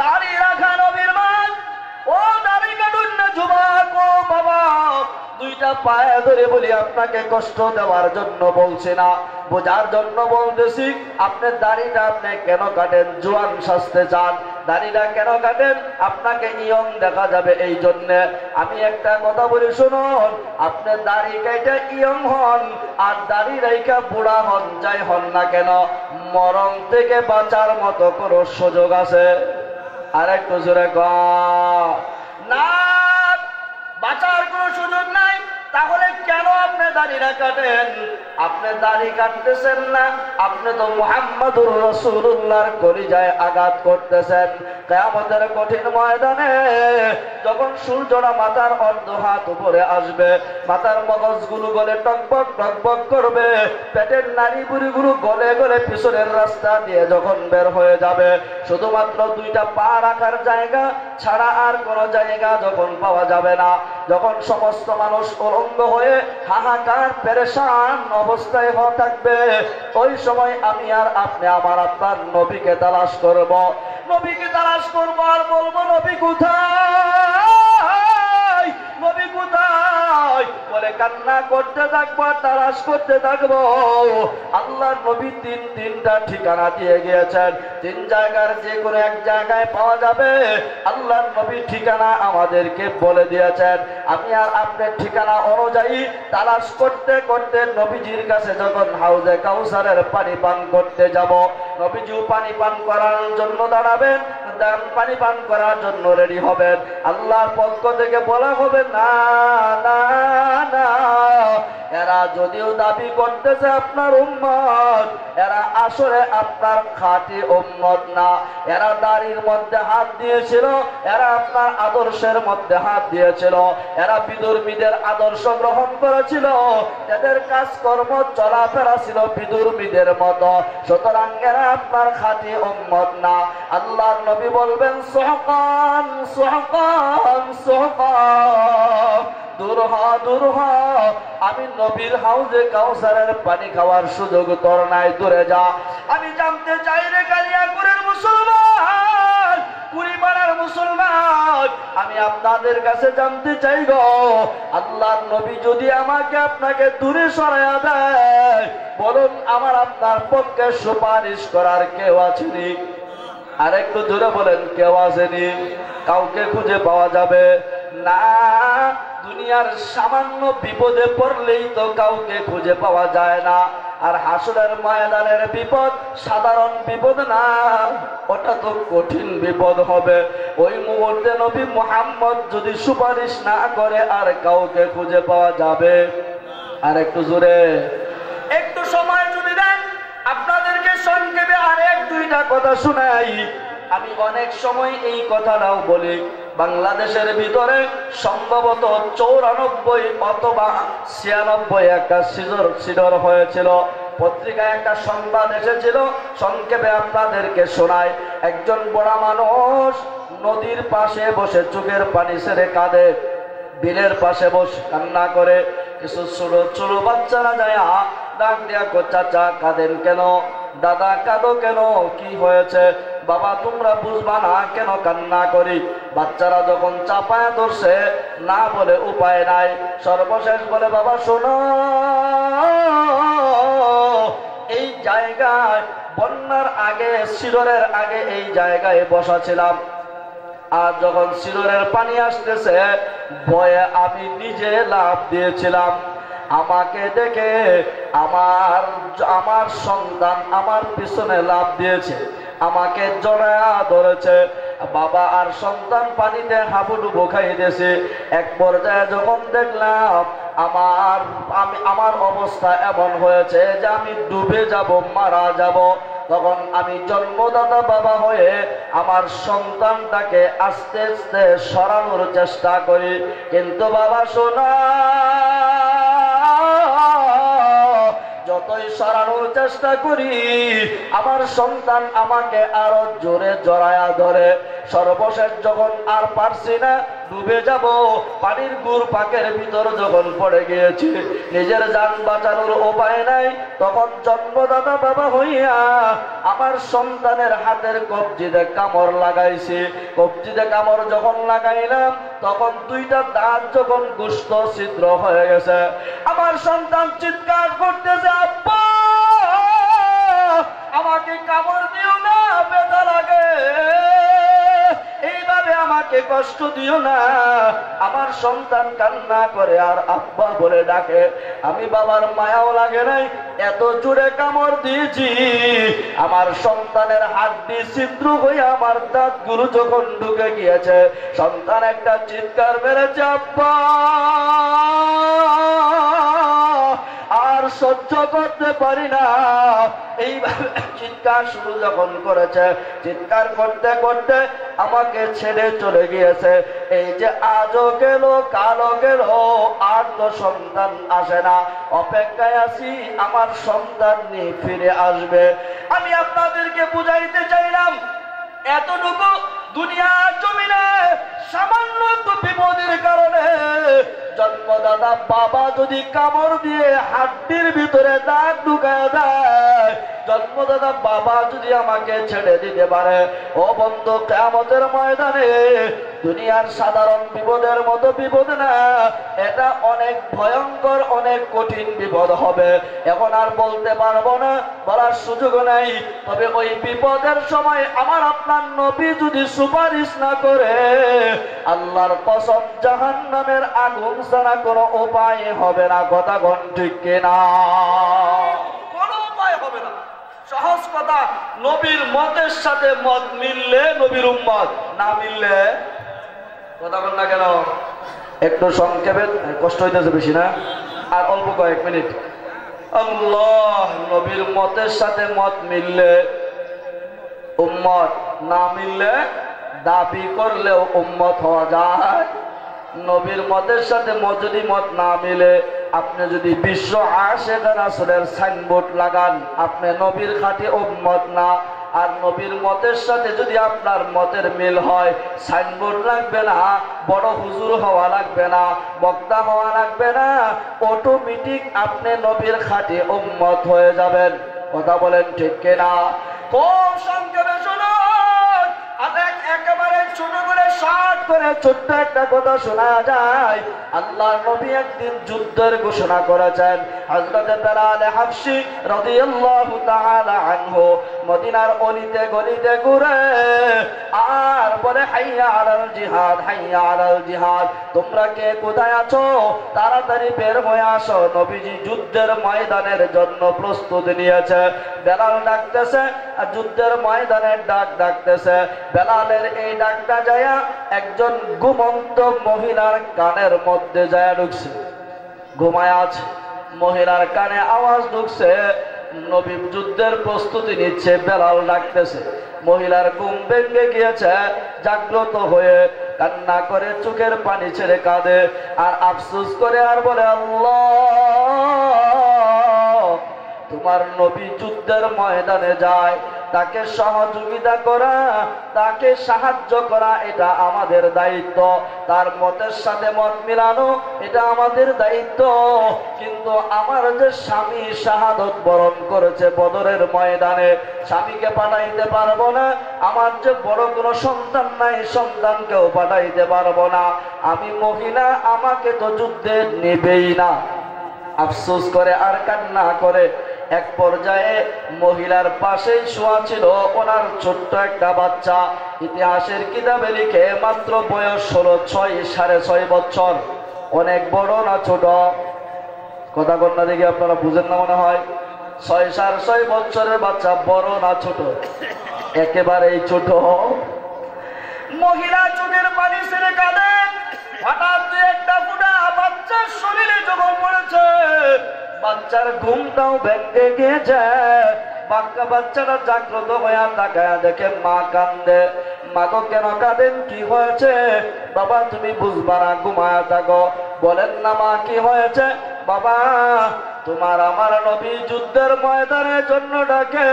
দাড়ি রাখা নবীর মত। ও দাড়ি কাটুন না যুবক, ও বাবা, দুইটা পায়ে ধরে বলি, আপনাকে কষ্ট দেওয়ার জন্য বলছি না, বোঝার জন্য বলতেছি। আপনার দাড়িটা আপনি কেন কাটেন? জোয়ান সাজতে চান, দাড়িটা কেন কাটেন? আপনাকে ইয়ং দেখা যাবে এই জন্যে। আমি একটা কথা বলি শুনুন, আপনি দাড়ি কাইটা ইয়ং হন আর দাড়ি রাইখা বুড়া হন, যাই হন না কেন, মরণ থেকে বাঁচার মতো কোনো সুযোগ আছে? আর একটু জোরে না, বাঁচার কোনো সুযোগ নাই। তাহলে কেন আপনি দাড়িটা কাটেন? আপনি দাড়ি কাটতেছেন না, আপনি তো মুহাম্মদুর রাসূলুল্লাহর কলিজায় আঘাত করতেছেন। কিয়ামতের কঠিন ময়দানে যখন সূর্যটা মাথার অর্ধ হাত উপরে আসবে, মাথার মগজগুলো গলে টকবক টকবক করবে, পেটের নাড়ি বুড়িগুলো গলে গলে পিছনের রাস্তা দিয়ে যখন বের হয়ে যাবে, শুধুমাত্র দুইটা পা রাখার জায়গা ছাড়া আর কোনো জায়গা যখন পাওয়া যাবে না, যখন সমস্ত মানুষ উলঙ্গ হয়ে হাহাকার পেরেশান অবস্থায় থাকবে, ওই সময় আমি আর আপনি আমার আপনার নবীকে তালাশ করব। নবীকে তালাশ করবো আর বলবো, নবী কোথায়, নবী কোথায়? বলে কান্না করতে থাকবো, তালাশ করতে থাকবো। আল্লাহর নবী তিনটা ঠিকানা দিয়ে গিয়েছেন, তিন জায়গার যে কোনো এক জায়গায় পাওয়া যাবে। আল্লাহর নবী ঠিকানা আমাদেরকে বলে দিয়েছেন। আমি আর আপনার ঠিকানা অনুযায়ী তালাশ করতে করতে নবীজির কাছে যখন হাউজে কাউসারের পানি পান করতে যাব, নবীজিও পানি পান করার জন্য দাঁড়াবেন, পানি পান করার জন্য রেডি হবেন। আল্লাহর পক্ষ থেকে বলা হবে, না না না, এরা যদিও দাবি করতেছে আপনার উম্মত, এরা আসলে আপনার খাঁটি উম্মত না। এরা দাড়ির মধ্যে হাত দিয়েছিল, এরা আপনার আদর্শের মধ্যে হাত দিয়েছিল, এরা বিদুর্মীদের আদর্শ গ্রহণ করেছিল, এদের কাজকর্ম চলাফেরা ছিল বিদুর্মীদের মতো, সুতরাং এরা আপনার খাঁটি উম্মত না। আল্লাহর নবী বলবেন, সুহকান সুহকান সুহকান, দূর হ দূর হ, আমি নবীর হাউজে কাউসারের পানি খাওয়ার সুযোগ তোর নাই, দূরে যা। আমি জানতে চাই রে কালিয়াকুরের মুসলমান, কুড়িপাড়ার মুসলমান, আমি আপনাদের কাছে জানতে চাই গো, আল্লাহর নবী যদি আমাকে আপনাকে দূরে সরাইয়া দেয়, বলুন আমার আপনার পক্ষে সুপারিশ করার কেউ আছেনি? আর একটু জোরে বলেন, কেউ আসেনি? কাউকে খুঁজে পাওয়া যাবে? না, দুনিয়ার সামান্য বিপদে পড়লেই তো কাউকে খুঁজে পাওয়া যায় না। আর হাসরের ময়দানের বিপদ সাধারণ বিপদ না, ওটা তো কঠিন বিপদ হবে। ওই মুহূর্তে নবী মুহাম্মদ যদি সুপারিশ না করে আর কাউকে খুঁজে পাওয়া যাবে? আর একটু জোরে, একটু সময় যদি দেন আপনাদেরকে সংক্ষেপে আর এক দুইটা কথা শোনাই। আমি অনেক সময় এই কথাটাও বলি, বাংলাদেশের ভিতরে সম্ভবত 94 অথবা 96 একটা সিডর হয়েছিল, পত্রিকায় একটা সংবাদ এসেছিল, সংক্ষেপে আপনাদেরকে শোনায়। একজন বড় মানুষ নদীর পাশে বসে চোখের পানি ছেড়ে কাঁদে, বিলের পাশে বসে কান্না করে। কিছু ছোট ছোট বাচ্চারা যায় ডাক দিয়া, চাচা কাঁদেন কেন? দাদা কাঁদো কেন? কি হয়েছে? বাবা তোমরা বুঝবা না কেন কান্না করি? বাচ্চারা যখন চাপায় ধরছে, না বলে উপায় নাই, সর্বশেষ বলে, বাবা শোনো, এই জায়গায় বন্যার আগে, সিডরের আগে এই জায়গায় বসা ছিলাম, আর যখন সিডরের পানি আসতেছে ভয়ে আমি নিজে লাফ দিয়েছিলাম। আমাকে দেখে আমার সন্তান আমার পিছনে লাফ দিয়েছে, আমাকে জড়ায়া ধরেছে। বাবা আর সন্তান পানিতে হাবুডুবু খাইতেছে। এক পর্যায়ে যখন দেখলাম আমার অবস্থা এমন হয়েছে যে আমি ডুবে যাব, মারা যাব, তখন আমি জন্মদাতা বাবা হয়ে আমার সন্তানটাকে আস্তে আস্তে সরানোর চেষ্টা করি। কিন্তু বাবা শোনা, যতই সরানোর চেষ্টা করি আমার সন্তান আমাকে আরো জোরে জড়ায়া ধরে। সর্বশেষ যখন আর পারছি না, ডুবে যাব, পানির গুড় পাকের ভিতর যখন পড়ে গিয়েছি, নিজের জান বাঁচানোর উপায় নাই, তখন জন্মদাতা বাবা হইয়া আমার সন্তানের হাতের কবজিতে কামড় লাগাইছি। কবজিতে কামড় যখন লাগাইলাম তখন দুইটা দাঁত যখন গোশত ছিদ্র হয়ে গেছে, আমার সন্তান চিৎকার করতেছে, আব্বা আমাকে কামড় দিও না, ব্যথা লাগে, এইভাবে আমাকে কষ্ট দিও না। আমার সন্তান কান্না করে আর আব্বা বলে ডাকে। আমি বাবার মায়াও লাগে নাই, এত জোরে কামড় দিয়েছি আমার সন্তানের হাড্ডি ছিদ্র হয়ে আমার দাঁতগুলো যখন ঢুকে গিয়েছে, সন্তান একটা চিৎকার মেরেছে, আব্বা আর সহ্য করতে পারি না। এইভাবে চিৎকার শুরু যখন করেছে, চিৎকার করতে করতে আমাকে ছেড়ে চলে গিয়েছে। এই যে আজও গেল কালও গেল, আর তো সন্তান আসে না। অপেক্ষায় আছি আমার সন্তান নিয়ে ফিরে আসবে। আমি আপনাদেরকে বুঝাইতে চাইলাম, এতটুকু দুনিয়ার জমিনে সামান্য একটু বিপদের কারণে জন্মদাতা বাবা যদি কামড় দিয়ে হাড্ডির ভিতরে দাগ ঢুকায় দেয়, জন্মদাতা বাবা যদি আমাকে ছেড়ে দিতে পারে, ও বন্ধু কিয়ামতের ময়দানে দুনিয়ার সাধারণ বিপদের মতো বিপদ না, এটা অনেক ভয়ঙ্কর, অনেক কঠিন বিপদ হবে। এখন আর বলতে পারবো না, বলার সুযোগ নাই। তবে ওই বিপদের সময় আমার আপনার নবী যদি সুপারিশ না করে, আল্লাহর কসম জাহান্নামের আগুন ছাড়া কোনো উপায় হবে না। কথা কোন ঠিক কিনা? কোনো উপায় হবে না। সহজ কথা, নবীর মতের সাথে মত মিললে নবীর উম্মত, না মিললে কথা বল না কেন? একটু সংক্ষেপে, কষ্ট হইতেছে বেশি না, আর অল্প কয়েক মিনিট। আল্লাহ, নবীর মতের সাথে মত মিললে উম্মত, না মিললে দাবি করলেও উম্মত হওয়া যায়। নবীর মতের সাথে যদি মত না মিলে, আপনি যদি বিশ্ব আশিক রাসূলের সাইনবোর্ড লাগান, আপনি নবীর খাঁটি উম্মত না। আর নবীর মতের সাথে যদি আপনার মতের মিল হয়, সাইনবোর্ড লাগবে না, বড় হুজুর হওয়া লাগবে না, বক্তা হওয়া লাগবে না, অটোমেটিক আপনি নবীর খাঁটি উম্মত হয়ে যাবেন। কথা বলেন ঠিক কিনা? খুব সংক্ষেপে শুনুন, একেবারে ছোট করে শর্ট করে ছোট্ট একটা কথা শোনা যায়। আল্লাহর নবী একদিন যুদ্ধের ঘোষণা করেছেন। হযরত বেলাল হাবশী রাদিয়াল্লাহু তাআলা আনহু মদিনার অলিতে গলিতে ঘুরে আর বলে, হাইয়া আলাল জিহাদ, হাইয়া আলাল জিহাদ, তোমরা কে কোথায় আছো, তাড়াতাড়ি বের হয়ে আসো, নবীজি যুদ্ধের ময়দানের জন্য প্রস্তুতি নিয়েছে। বেলাল ডাকতেছে আর যুদ্ধের ময়দানের ডাক ডাকতেছে। বেলালের এই ডাকটা যায় একজন ঘুমন্ত মহিলার কানের মধ্যে যায় ঢুকছে। ঘুমায় আছে, মহিলার কানে আওয়াজ ঢুকছে, নবী যুদ্ধের প্রস্তুতি নিচ্ছে, বেলাল ডাকতেছে। মহিলার ঘুম ভেঙে গিয়েছে, জাগ্রত হয়ে কান্না করে চোখের পানি ছেড়ে কাঁদে আর আফসোস করে আর বলে, আল্লাহ, তোমার নবী যুদ্ধের ময়দানে যায়, তাকে সহযোগিতা করা, তাকে সাহায্য করা এটা আমাদের দায়িত্ব, তার মতের সাথে মত মিলানো এটা আমাদের দায়িত্ব। কিন্তু আমার যে স্বামী শাহাদত বরণ করেছে বদরের ময়দানে, স্বামীকে পাঠাইতে পারবো না। আমার যে বড় কোনো সন্তান নাই, সন্তানকেও পাঠাইতে পারবো না। আমি মহিলা, আমাকে তো যুদ্ধে নেবেই না। আফসোস করে আর কান্না করে এক পর্যায়ে মহিলার পাশেই শোয়া ছিল ওনার ছোট্ট একটা বাচ্চা। ইতিহাসের কিতাবে লিখে মাত্র বয়স হলো 6.5 বছর। অনেক বড় না ছোট? কথা কন্যা দেখি আপনারা বুঝেন না মনে হয়। 6.5 বছরের বাচ্চা বড় না ছোট? একেবারেই ছোট। মহিলা চোখের পানি ছেড়ে কাঁদেন। হঠাৎ একটা ফুটা বাচ্চার শরীরে যখন পড়েছে, বাচ্চার ঘুমটাও ভেঙে গিয়েছে। বাচ্চাটা জাগ্রত হয়ে তাকায় দেখে মা কান্দে। মা গো, কেন কাঁদেন, কি হয়েছে? বাবা, তুমি বুঝবা না, ঘুমায় থাকো। বলেন না মা, কি হয়েছে? বাবা, তোমার আমার নবী যুদ্ধের ময়দানের জন্য ডাকে,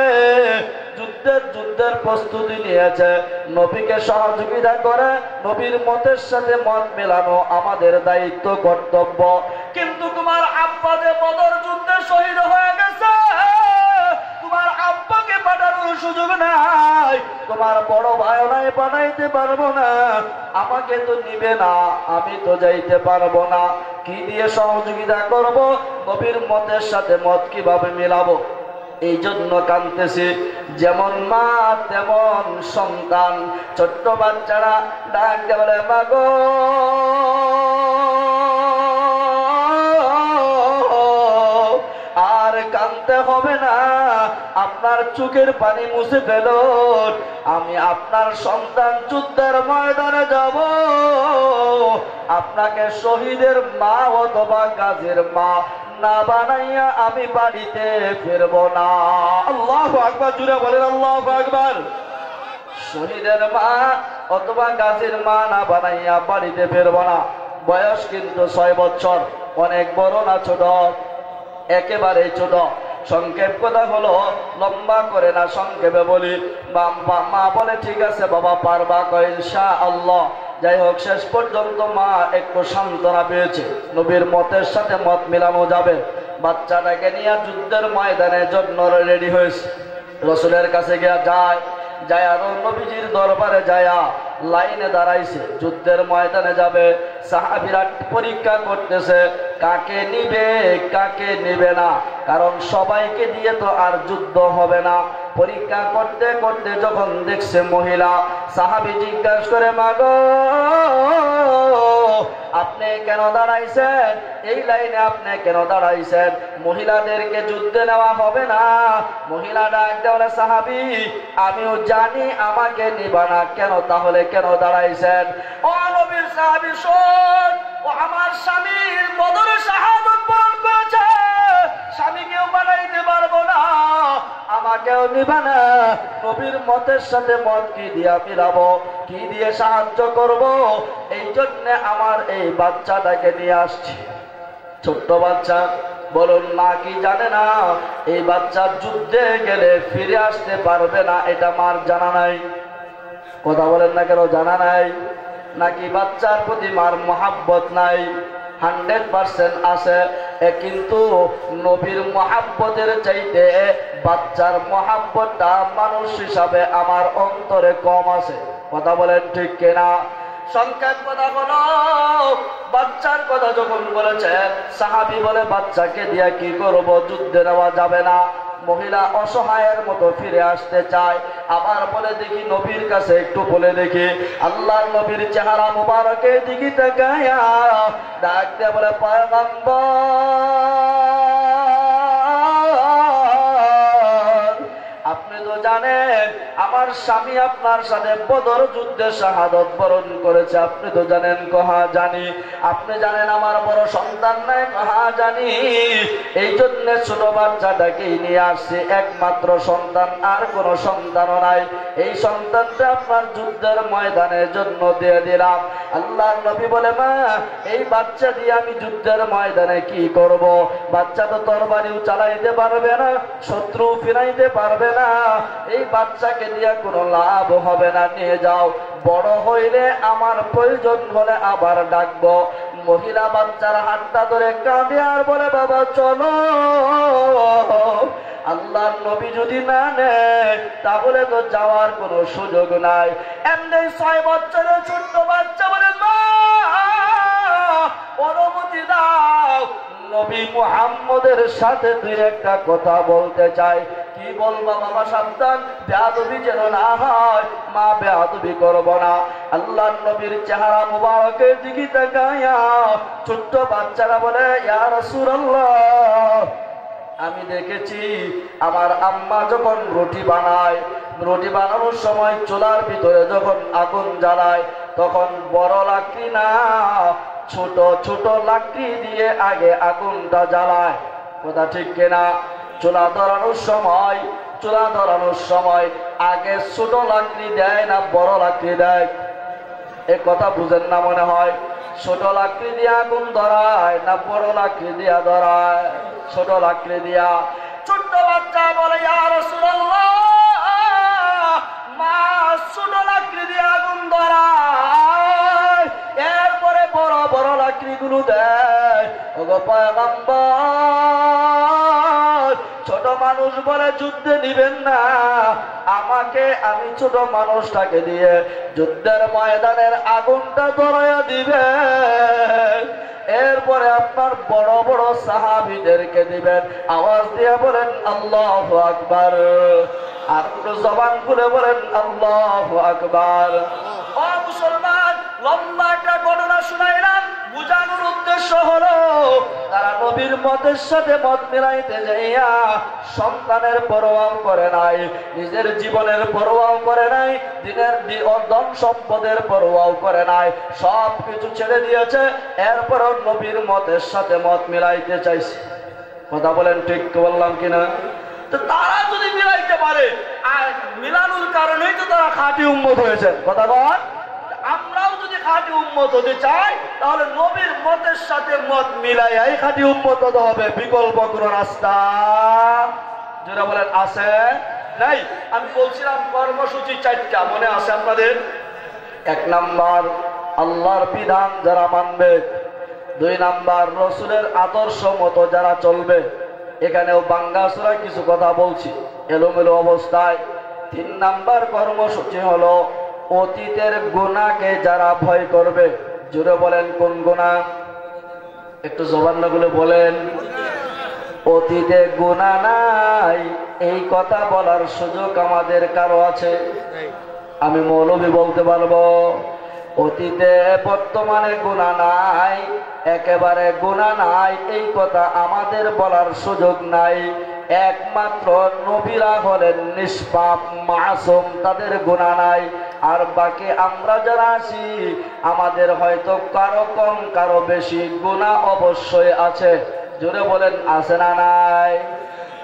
যুদ্ধের প্রস্তুতি নিয়েছে, নবীকে সহযোগিতা করে নবীর মতের সাথে মত মেলানো আমাদের দায়িত্ব, কর্তব্য। কিন্তু তোমার আব্বা যে বদর যুদ্ধে শহীদ হয়ে গেছে, তোমার আব্বাকে পাঠানোর সুযোগ নাই, তোমার বড় ভাই নাই, পাঠাইতে পারবো না। আমাকে তো নিবে না, আমি তো যাইতে পারবো না। কি দিয়ে সহযোগিতা করব? নবীর মতের সাথে মত কিভাবে মিলাবো? এই জন্য কাঁদতেছি। যেমন মা তেমন সন্তান। ছোট্ট বাচ্চারা ডাক দিয়ে বলে, মা গো, আর কাঁদতে হবে না, আপনার চোখের পানি মুছে ফেলুন। আমি আপনার সন্তান যুদ্ধের ময়দানে যাব, আপনাকে শহীদের মা অথবা গাজীর মা না বানাইয়া আমি বাড়িতে ফিরব না। আল্লাহু আকবার, জুড়ে বলেন আল্লাহু আকবার। শহীদের মা অথবা গাজীর মা না বানাইয়া বাড়িতে ফিরব না। বয়স কিন্তু 6 বছর। অনেক বড় না ছোট? একেবারে ছোট। সংক্ষেপ কথা হলো, লম্বা করে না, সংক্ষেপে বলি। মা বলে, ঠিক আছে বাবা, পারবা? কয় ইনশাআল্লাহ। যাই হোক, শেষ পর্যন্ত মা একটু সান্ত্বনা পেয়েছে, নবীর মতের সাথে মত মিলানো যাবে। বাচ্চাটাকে নিয়ে যুদ্ধের ময়দানের জন্য রেডি হয়েছে। রসুলের কাছে গিয়া যায় আরো নবীজির দরবারে যায়া লাইনে দাঁড়াইছে, যুদ্ধের ময়দানে যাবে। সাহাবীরা পরীক্ষা করতেছে কাকে নিবে কাকে নিবে না, কারণ সবাইকে দিয়ে তো আর যুদ্ধ হবে না। পরীক্ষা করতে করতে যখন দেখছে মহিলা, সাহাবী জিজ্ঞাসা করে, মা গো, আপনি কেন দাঁড়াইছেন? এই লাইনে আপনি কেন দাঁড়াইছেন? মহিলাদেরকে যুদ্ধে নেওয়া হবে না। মহিলা ডাক দেওয়া, সাহাবী, আমিও জানি আমাকে নিবা না, কেন তাহলে কেন দাঁড়াইছেন? ও নবীর সাহাবী, শোন, ও আমার স্বামী বদরে শাহাদাত বরণ করেছে, স্বামীকেও বানাইতে পারবো না, আমাকেও নিবা না। নবীর মতের সাথে মত কি দিয়া মিলাবো, কি দিয়ে সাহায্য করব? এই জন্য আমার এই বাচ্চাটাকে নিয়ে আসছি। ছোট্ট বাচ্চা। বলুন, মা কি জানে না এই বাচ্চা যুদ্ধে গেলে ফিরে আসতে পারবে না? এটা মার জানা নাই? কথা বলেন না কেন? জানা নাই? নাকি বাচ্চার প্রতি মার মহাব্বত নাই? 100% আছে। কিন্তু নবীর মহাব্বতের চাইতে বাচ্চার মহাব্বতটা মানুষ হিসাবে আমার অন্তরে কম আছে। কথা বলেন ঠিক কিনা? সংক্ষেপ কথা হলো, বাচ্চার কথা যখন বলেছে, সাহাবী বলে বাচ্চাকে দিয়ে কি করব, যুদ্ধে নেওয়া যাবে না। মহিলা অসহায়ের মতো ফিরে আসতে চায়, আবার বলে দেখি নবীর কাছে একটু বলে দেখি। আল্লাহর নবীর চেহারা মুবারকের দিকে তাকায়া ডাক দিয়ে বলে, পয়গম্বর, আপনি তো জানেন আমার স্বামী আপনার সাথে বদর যুদ্ধে শাহাদত বরণ করেছে। আপনি তো জানেন। কহা জানি। আপনি জানেন আমার বড় সন্তান নাই? কহা জানি। এই জন্য ছোট বাচ্চাটাকেই নিয়ে আসছে, একমাত্র সন্তান, আর কোন সন্তানও নাই। এই সন্তানটা আপনার যুদ্ধের ময়দানের জন্য দিয়ে দিলাম। আল্লাহর নবী বলে, মা এই বাচ্চা দিয়ে আমি যুদ্ধের ময়দানে কি করব? বাচ্চা তো তরবারিও চালাইতে পারবে না, শত্রু ফিরাইতে পারবে না, এই বাচ্চাকে দিয়ে কোনো লাভ হবে না, নিয়ে যাও, বড় হইলে আমার প্রয়োজন হলে আবার ডাকবো। মহিলা বাচ্চার হাতটা ধরে কাঁদে আর বলে, বাবা চলো। আল্লাহর নবী যদি না নেয় তাহলে তো যাওয়ার কোনো সুযোগ নাই। এমনি 6 বছরের ছোট্ট বাচ্চা বলে, মা অনুমতি দাও, নবী মুহাম্মদের সাথে দুই একটা কথা বলতে চাই। কি বলবা বাবা? সাবধান, বেয়াদবি যেন না হয়। মা বেয়াদবি করব না। আল্লাহর নবীর চেহারা মুবারকের দিকে তাকায়া ছোট্ট বাচ্চারা বলে, ইয়া রাসূলুল্লাহ, আমি দেখেছি আমার আম্মা যখন রুটি বানায়, রুটি বানানোর সময় চুলার ভিতরে যখন আগুন জ্বালায়, তখন বড় লাকড়ি না, ছোট ছোট লাকড়ি দিয়ে আগে আগুনটা জ্বালায়। কথা ঠিক কিনা? চুলা ধরানোর সময় আগে ছোট লাকড়ি দেয় না বড় লাকড়ি দেয়? এ কথা বুঝেন না মনে হয়। ছোট লাকড়ি দিয়ে আগুন ধরায় না বড় লাকড়ি দিয়া ধরায়? ছোট লাকড়ি দিয়া। ছোট্ট বাচ্চা বলে, ইয়া রাসূলুল্লাহ, মা ছোট লাকড়ি দিয়ে আগুন ধরায়, এরপরে বড় বড় লাকড়ি গুলো দেয়। ওগো পয়গম্বর, ছোট মানুষ বলে যুদ্ধে নিবেন না আমাকে, আমি ছোট মানুষটাকে দিয়ে যুদ্ধের ময়দানের আগুনটা ধরাইয়া দিবেন, এরপরে আপনার বড় বড় সাহাবীদেরকে দিবেন। আওয়াজ দিয়ে বলেন আল্লাহু আকবার, আর একটু জবান খুলে বলেন আল্লাহু আকবার। ও মুসলমান, লম্বা একটা ঘটনা শুনাইলাম, বুঝানোর উদ্দেশ্য হলো তারা নবীর মতের সাথে মত মিলাইতে যাইয়া সন্তানের পরোয়াও করে নাই, নিজের জীবনের পরোয়াও করে নাই, দিনের ধন সম্পদের পরোয়াও করে নাই, সব কিছু ছেড়ে দিয়েছে, এরপরও নবীর মতের সাথে মত মিলাইতে চাইছে। কথা বলেন ঠিক বললাম কিনা? তো তারা যদি মিলাইতে পারে, আর মিলানোর কারণেই তো তারা খাঁটি উম্মত হয়েছে। কথা বল, আমরাও যদি খাঁটি উম্মত হতে চাই তাহলে নবীর মতের সাথে মত মিলাইয়াই খাঁটি উম্মত হতে হবে। বিকল্প কোনো রাস্তা যারা বলেন আছে নাই? আমি বলছিলাম কর্মসূচি 4টা, মনে আছে আপনাদের? 1 নাম্বার আল্লাহর বিধান যারা মানবে, 2 নাম্বার রাসূলের আদর্শ মতো যারা চলবে। এখানেও বাঙ্গাসুরা কিছু কথা বলছি এলোমেলো অবস্থায়। 3 নাম্বার কর্মসূচি হলো অতীতের গুনাহকে যারা ভয় করবে। জোরে বলেন কোন গুনাহ? একটু জবান খুলে বলেন। অতীতে গুনাহ নাই এই কথা বলার সুযোগ আমাদের কারো আছে? আমি মৌলবী বলতে পারবো অতীতে বর্তমানে গুনাহ নাই, একেবারে গুনাহ নাই এই কথা আমাদের বলার সুযোগ নাই। একমাত্র নবীরা হলেন নিষ্পাপ মাসুম, তাদের গুনাহ নাই। আর বাকি আমরা যারা আছি আমাদের হয়তো কারো কম কারো বেশি গুনাহ অবশ্যই আছে। জোরে বলেন আছে না নাই?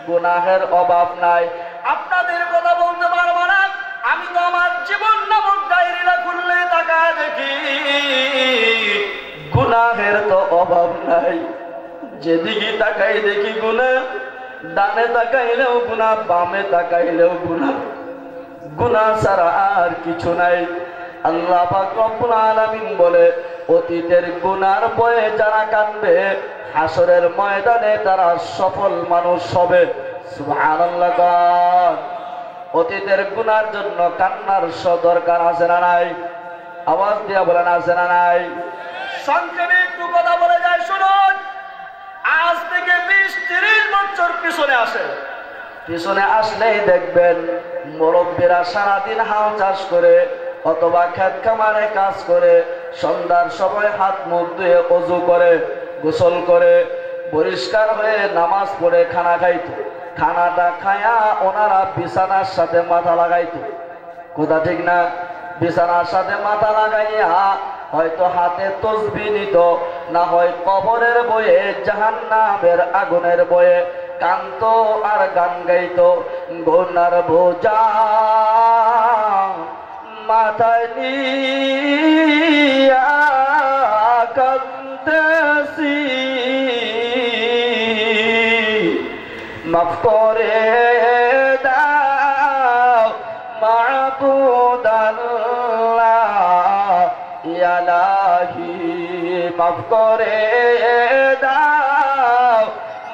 গুনাহের অভাব নাই। আপনাদের কথা বলতে পারবো না, আমি তো আমার জীবন নামক ডায়েরিটা খুললে তাকায় দেখি গুনাহের তো অভাব নাই। যেদিকে তাকাই দেখি গুনাহ, ডানে তাকাইলেও গুনাহ, বামে তাকাইলেও গুনাহ, গুনাহ ছাড়া আর কিছু নাই। আল্লাহ পাক রব্বুল আলামিন বলে অতীতের গুনার ভয়ে যারা কাঁদবে হাসরের ময়দানে তারা সফল মানুষ হবে। সুবহানাল্লাহ। অতীতের গুনার জন্য কান্নার দরকার আছে না নাই? আওয়াজ দিয়া বলেন আছে না নাই? সংক্ষেপে একটু কথা বলে যায় শুনুন। আজ থেকে 20-30 বছর পিছনে আসলেই দেখবেন মুরব্বীরা সারাদিন হাল চাষ করে অথবা ক্ষেত খামারে কাজ করে সন্ধ্যার সময় হাত মুখ ধুয়ে ওযু করে গোসল করে পরিষ্কার হয়ে নামাজ পড়ে খানা খাইতো। খানাটা খায়া ওনারা বিছানার সাথে মাথা লাগাইতো। কথা ঠিক না? বিছানার সাথে মাথা লাগাইয়া হয়তো হাতে তসবিহ নিত, না হয় কবরের বয়ে জাহান্নামের আগুনের বয়ে কান্ত আর গান গাইতো। গুনার বোঝা মাথায় নিয়া কান্দেছি, মাফ করে দাও মাবুদ আল্লাহ ইয়া ইলাহি, মাফ করে দাও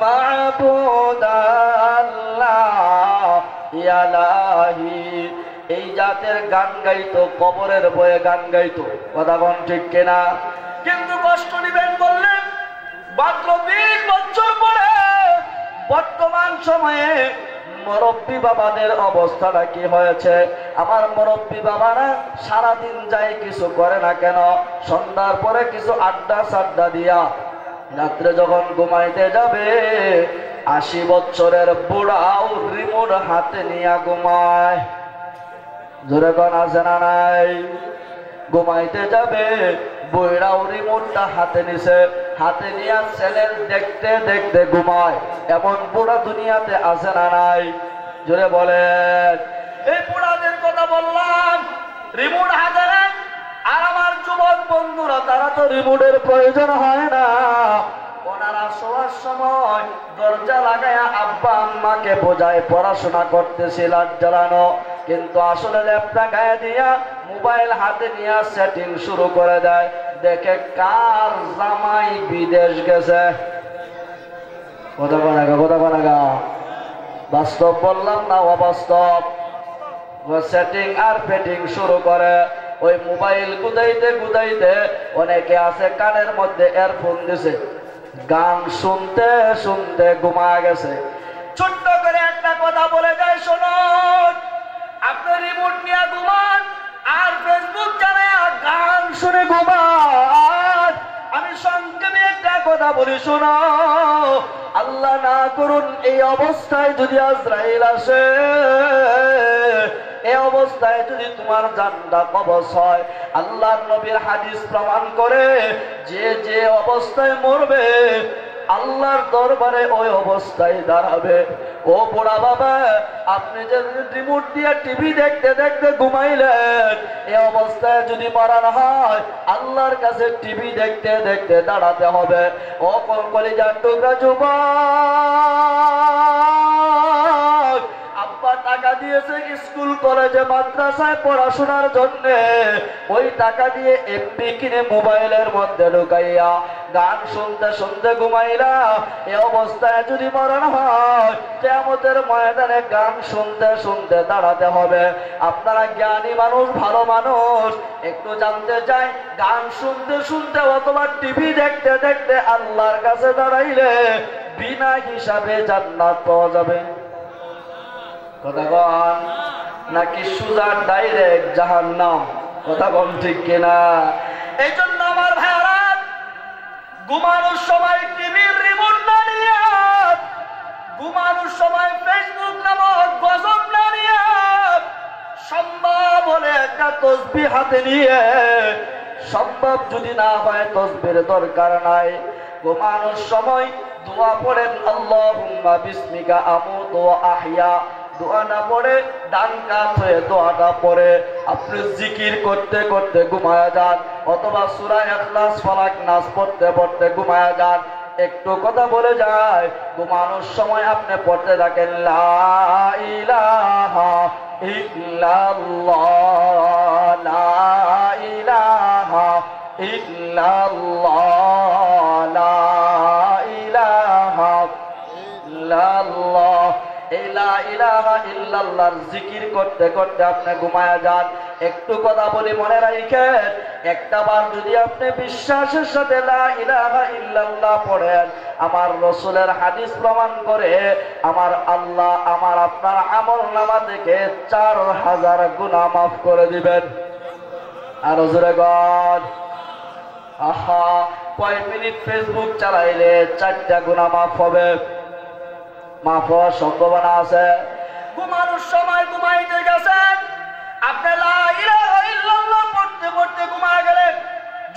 মাবুদ আল্লাহ ইয়া ইলাহি। এই জাতের গান গাইতো, কবরের বয়ে গান গাইতো। কথা কোন ঠিক কিনা? কিন্তু কষ্ট নিবেন বললেন মাত্র 20 বছর পরে বর্তমান সময়ে মুরব্বী বাবাদের অবস্থাটা কি হয়েছে? আমার মুরব্বী বাবারা সারাদিন যায় কিছু করে না কেন, সন্ধ্যার পরে কিছু আড্ডা সাড্ডা দিয়া রাত্রে যখন ঘুমাইতে যাবে 80 বছরের বুড়াও রিমোট হাতে নিয়ে ঘুমায়। জোরে কোন আছে না নাই? ঘুমাইতে যাবে বুড়াও রিমোটটা হাতে নিছে, হাতে নিয়ে চ্যানেল দেখতে দেখতে ঘুমায়। এমন বুড়া দুনিয়াতে আছে না নাই? জোরে বলেন। এই বুড়াদের কথা বললাম, রিমোট হাতে নেন। আর আমার যুবক বন্ধুরা, তারা তো রিমোটের প্রয়োজন হয় না। ওনারা শোয়ার সময় দরজা লাগায়া আব্বা আম্মাকে বোঝায় পড়াশোনা করতেছে লাইট জ্বালানো, কিন্তু আসলে ল্যাপটা গায়ে দিয়া মোবাইল হাতে নিয়ে সেটিং শুরু করে দেয়। দেখে কার জামাই বিদেশ গেছে। কথা বনাগা বাস্তব বললাম না অবাস্তব? সেটিং আর ফেটিং শুরু করে। ওই মোবাইল গুদাইতে গুদাইতে অনেকে আছে কানের মধ্যে এয়ারফোন দিছে, গান শুনতে শুনতে ঘুমা গেছে। ছোট্ট করে একটা কথা বলে যায় শুনুন। আপনি রিমোট নিয়ে ঘুমান আর ফেসবুক চালায়া গান শুনে ঘুমান। আমি সংক্ষেপে একটা কথা বলি শোনো। আল্লাহ না করুন এই অবস্থায় যদি আজরাইল আসে, এই অবস্থায় যদি তোমার জানটা কবজ হয়, আল্লাহর নবীর হাদিস প্রমাণ করে যে যে অবস্থায় মরবে আল্লাহর দরবারে ওই অবস্থায় দাঁড়াবে। ও বুড়া বাবা, আপনি যে রিমোট দিয়ে টিভি দেখতে দেখতে ঘুমাইলেন, এই অবস্থায় যদি মরণ হয় আল্লাহর কাছে টিভি দেখতে দেখতে দাঁড়াতে হবে। ও কলিজার টুকরা যুবক, আব্বা টাকা দিয়েছে স্কুল কলেজে মাদ্রাসায় পড়াশোনার জন্য, ওই টাকা দিয়ে এমবি কিনে মোবাইলের মধ্যে ঢুকাইয়া গান শুনতে শুনতে ঘুমাইলা। এই অবস্থায় যদি মরণ হয় কিয়ামতের ময়দানে গান শুনতে শুনতে দাঁড়াতে হবে। আপনারা জ্ঞানী মানুষ, ভালো মানুষ, একটু জানতে চাই, গান শুনতে শুনতে অথবা টিভি দেখতে দেখতে আল্লাহর কাছে দাঁড়াইলে বিনা হিসাবে জান্নাত পাওয়া যাবে? কথা কন নাকি সুজা ডাইরেক্ট জাহান্নাম? কথা কন ঠিক কিনা? এই জন্য আমার ভাইরা ঘুমানোর সময় টিভির রিমোট না নিয়ে, ঘুমানোর সময় ফেসবুক নামক গজব না নিয়ে, সম্ভব হলে একটা তসবিহ হাতে নিয়ে, সম্ভব যদি না হয় তসবির দরকার নাই, ঘুমানোর সময় দোয়া পড়েন আল্লাহুম্মা বিসমিকা আমুতু ওয়া আহইয়া। দোয়া না পড়ে ডান কাত হয়ে দোয়াটা পড়ে আপনি জিকির করতে করতে ঘুমায়া যান, অথবা সূরা ইখলাস ফালাক নাস পড়তে পড়তে ঘুমায়া যান। একটু কথা বলে যায়, ঘুমানোর সময় আপনি পড়তে থাকেন লা ইলাহা ইল্লাল্লাহ, লা ইলাহা ইল্লাল্লাহ, লা ইলাহা ইল্লাল্লাহ। এই লা ইলাহা ইল্লাল্লাহর জিকির করতে করতে আপনি ঘুমায়া যান। একটু কথা বলি মনে রাখেন, একটা বার যদি আপনি বিশ্বাসের সাথে লা ইলাহা ইল্লাল্লাহ পড়েন, আমার রাসূলের হাদিস প্রমাণ করে আমার আল্লাহ আমার আপনার আমলনামা থেকে 4000 গুনাহ মাফ করে দিবেন। আর জোরে গড, আহা, কয় মিনিট ফেসবুক চালাইলে 4টা গুনাহ মাফ হবে? মাফ হওয়ার সম্ভাবনা আছে। ঘুমানোর সময় ঘুমাইতে গেছেন, আপনি লা ইলাহা ইল্লাল্লাহ পড়তে পড়তে ঘুমায় গেলেন,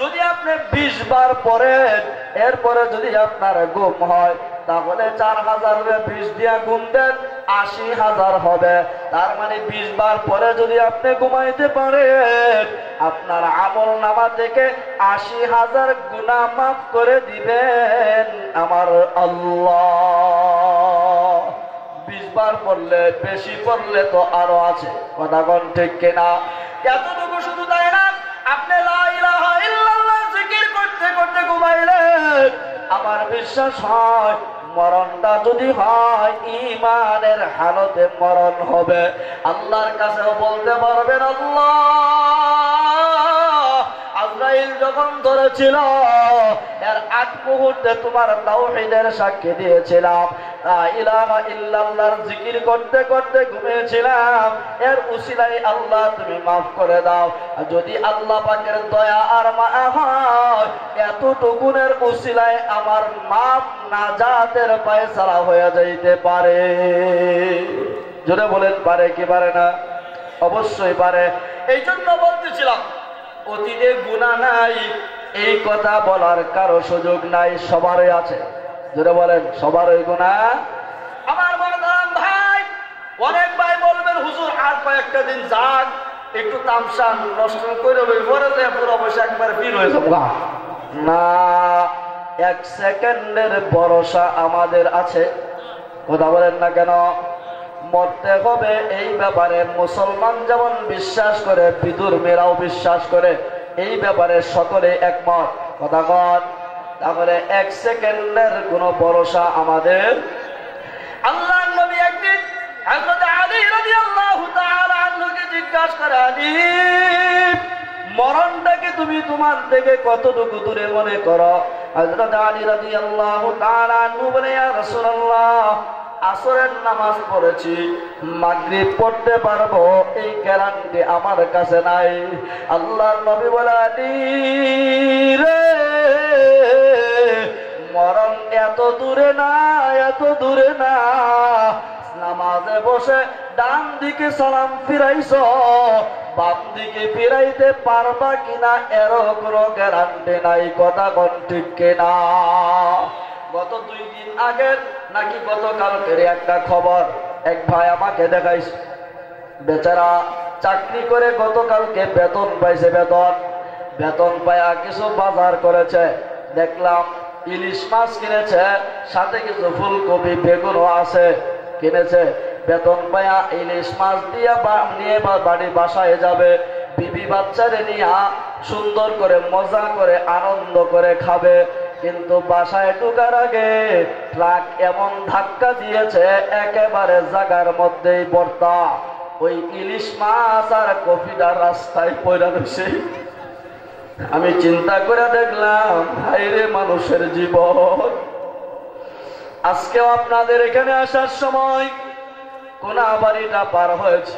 যদি আপনি 20 বার পড়েন, এরপরে যদি আপনার ঘুম হয়, তাহলে 4000 20 দিয়া গুণ দেন, 80,000 হবে। তার মানে 20 বার পরে যদি আপনি ঘুমাইতে পারেন, আপনার আমল নামা থেকে 80,000 গুনাহ মাফ করে দিবেন আমার আল্লাহ। 20 বার পড়লে, বেশি পড়লে তো আরো আছে, কথা কোন ঠিক কিনা? এতটুকু শুধু তাই না, আপনি লা ইলাহা ইল্লাল্লাহ জিকির করতে করতে ঘুমাইলেন, আমার বিশ্বাস হয় মরণটা যদি হয় ঈমানের হালতে মরণ হবে। আল্লাহর কাছেও বলতে পারবেন, আল্লাহ, আজরাইল যখন ধরেছিল এর 8 মুহূর্তে তোমার তাওহীদের সাক্ষী দিয়েছিলাম, লা ইলাহা ইল্লাল্লাহর জিকির করতে করতে ঘুমিয়েছিলাম, এর উসিলায় আল্লাহ তুমি মাফ করে দাও। যদি আল্লাহ পাকের দয়া আর মায়া হয়, এতটুকুনের উসিলায় আমার মাফ নাজাতের ফয়সালা হয়ে যাইতে পারে। জোরে বলেন, পারে কি পারে না? অবশ্যই পারে। এই জন্য বলতেছিলাম, অতীতে গুনাহ নাই এই কথা বলার কারো সুযোগ নাই, সবারই আছে। জোরে বলেন, সবারই গুনাহ। আমার মহতারাম ভাই, অনেক ভাই বলবেন, হুজুর আর কয়েকটা দিন যাক, একটু তামসা নষ্ট করে পরে যে পুরো বসে একবার ফির হয়ে যাবো না। 1 সেকেন্ডের ভরসা আমাদের আছে, কথা বলেন না কেন? মরতে হবে এই ব্যাপারে মুসলমান যেমন বিশ্বাস করে, বিধর্মীরাও বিশ্বাস করে, এই ব্যাপারে সকলে একমত, কথা বল। তাহলে 1 সেকেন্ডের কোন ভরসা আমাদের। আল্লাহর নবী একদিন হযরত আলী রাদিয়াল্লাহু তাআলা আনহুকে জিজ্ঞাসা করে, আলী, মরণটাকে তুমি তোমার থেকে কতটুকু দূরে মনে করো? হযরত আলী রাদিয়াল্লাহু তাআলা আনহু বলে, ইয়া রাসূলুল্লাহ, আসরের নামাজ পড়েছি, মাগরিব পড়তে পারবো এই গ্যারান্টি আমার কাছে নাই। আল্লাহর নবী বলে, আলী রে, মরণ এত দূরে না, এত দূরে না। নামাজে বসে ডান দিকে সালাম ফিরাইছ, বাম দিকে ফিরাইতে পারবা কিনা এরও কোনো গ্যারান্টি নাই, কথা কোন ঠিক কিনা? গত 2 দিন আগের নাকি গতকালকের একটা খবর এক ভাই আমাকে দেখাইছে। বেচারা চাকরি করে গতকালকে বেতন পাইছে, বেতন পায়া কিছু বাজার করেছে, দেখলাম ইলিশ মাছ কিনেছে, সাথে কিছু ফুলকপি বেগুনও আছে কিনেছে। বেতন পায়া ইলিশ মাছ দিয়ে নিয়ে বাড়ি বাসায় যাবে, বিবি বাচ্চারে নিয়ে সুন্দর করে মজা করে আনন্দ করে খাবে। কিন্তু বাসায় ঢোকার আগে ট্রাক এমন ধাক্কা দিয়েছে, একেবারে জায়গার মধ্যেই বর্তা, ওই ইলিশ মাছ আর কফিটা রাস্তায় পড়ে রয়েছে। আমি চিন্তা করে দেখলাম, হায়রে মানুষের জীবন। আজকেও আপনাদের এখানে আসার সময় কোনাবাড়িটা পার হয়েছে,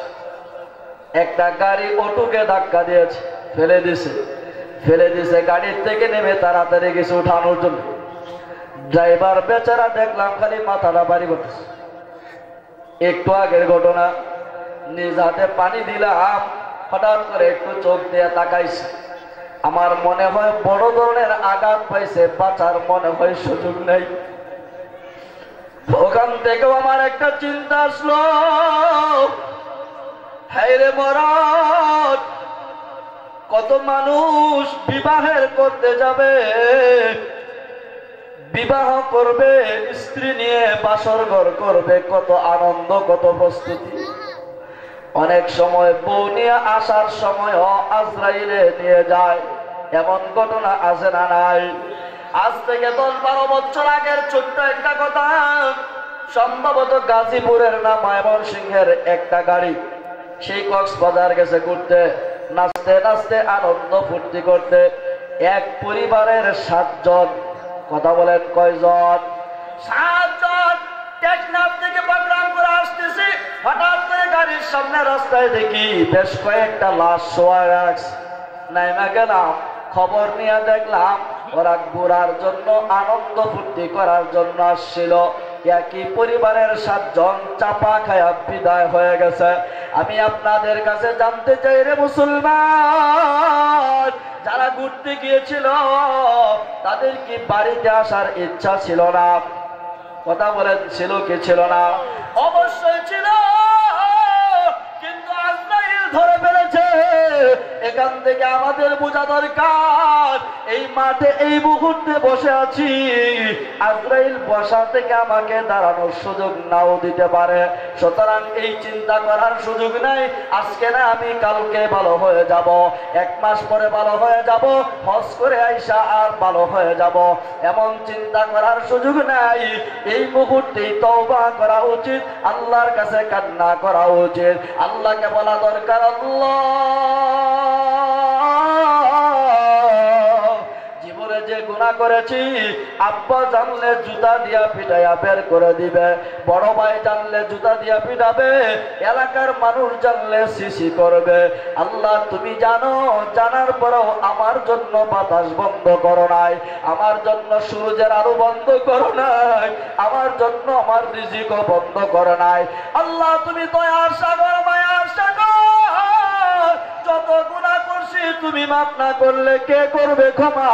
একটা গাড়ি অটোকে ধাক্কা দিয়েছে, ফেলে দিছে। গাড়ির থেকে নেমে তাড়াতাড়ি গেছে উঠানোর জন্য। ড্রাইভার বেচারা দেখলাম খালি মাথাটা বাড়ি করতেছে। একটু আগের ঘটনা, নিজ হাতে পানি দিলাম, হঠাৎ করে একটু চোখ দিয়ে তাকাইছে। আমার মনে হয় বড় ধরনের আঘাত পাইছে, বাঁচার মনে হয় সুযোগ নেই। ওখান থেকেও আমার একটা চিন্তা আসলো, হায়রে মরণ, কত মানুষ বিবাহের করতে যাবে, বিবাহ করবে, স্ত্রী নিয়ে বাসর ঘর করবে, কত আনন্দ, কত প্রস্তুতি। অনেক সময় বউ নিয়ে আসার সময়ও আজরাইলে নিয়ে যায়, এমন ঘটনা আছে না নাই? আজ থেকে 10-12 বছর আগের ছোট্ট একটা কথা, সম্ভবত গাজীপুরের না ময়মনসিংহের একটা গাড়ি, সেই কক্সবাজার গেছে ঘুরতে, নাচতে নাচতে আনন্দ ফুর্তি করতে এক পরিবারের 7 জন, কথা বলেন কয়জন? 7 জন টেকনাফ থেকে প্রোগ্রাম করে আসতেছি। হঠাৎ করে গাড়ির সামনে রাস্তায় দেখি বেশ কয়েকটা লাশ শোয়া রাখছে। নাইমা গেলাম, খবর নিয়ে দেখলাম ওরা ঘোরার জন্য আনন্দ ফুর্তি করার জন্য আসছিল। একই পরিবারের 7 জন চাপা খায়া বিদায় হয়ে গেছে। আমি আপনাদের কাছে জানতে চাই রে মুসলমান, যারা ঘুরতে গিয়েছিল তাদের কি বাড়িতে আসার ইচ্ছা ছিল না? কথা বলেন, ছিল কি ছিল না? অবশ্যই ছিল, কিন্তু আজরাইল ধরে ফেলেছে। এখান থেকে আমাদের বোঝা দরকার, এই মাঠে এই মুহূর্তে বসে আছি, আজরাইল বসা থেকে আমাকে দাঁড়ানোর সুযোগ নাও দিতে পারে। সুতরাং এই চিন্তা করার সুযোগ নাই আজকে না আমি কালকে ভালো হয়ে যাব, 1 মাস পরে ভালো হয়ে যাব, হজ করে আইসা আর ভালো হয়ে যাব, এমন চিন্তা করার সুযোগ নাই। এই মুহূর্তেই তওবা করা উচিত, আল্লাহর কাছে কান্না করা উচিত। আল্লাহকে বলা দরকার, আল্লাহ জীবনে যে গুনাহ করেছি, আব্বা জানলে জুতা দিয়া পিটাইয়া বের করে দিবে, বড় ভাই জানলে জুতা দিয়া পিটাবে, এলাকার মানুষ জানলে সিসি করবে। আল্লাহ তুমি জানো, জানার পরেও আমার জন্য বাতাস বন্ধ করো নাই, আমার জন্য সূর্যের আলো বন্ধ করো নাই, আমার জন্য আমার রিজিকও বন্ধ করো নাই। আল্লাহ তুমি দয়ার সাগর, মায়ার সাগর, যত গুনাহ করছি তুমি মাফ না করলে কে করবে ক্ষমা?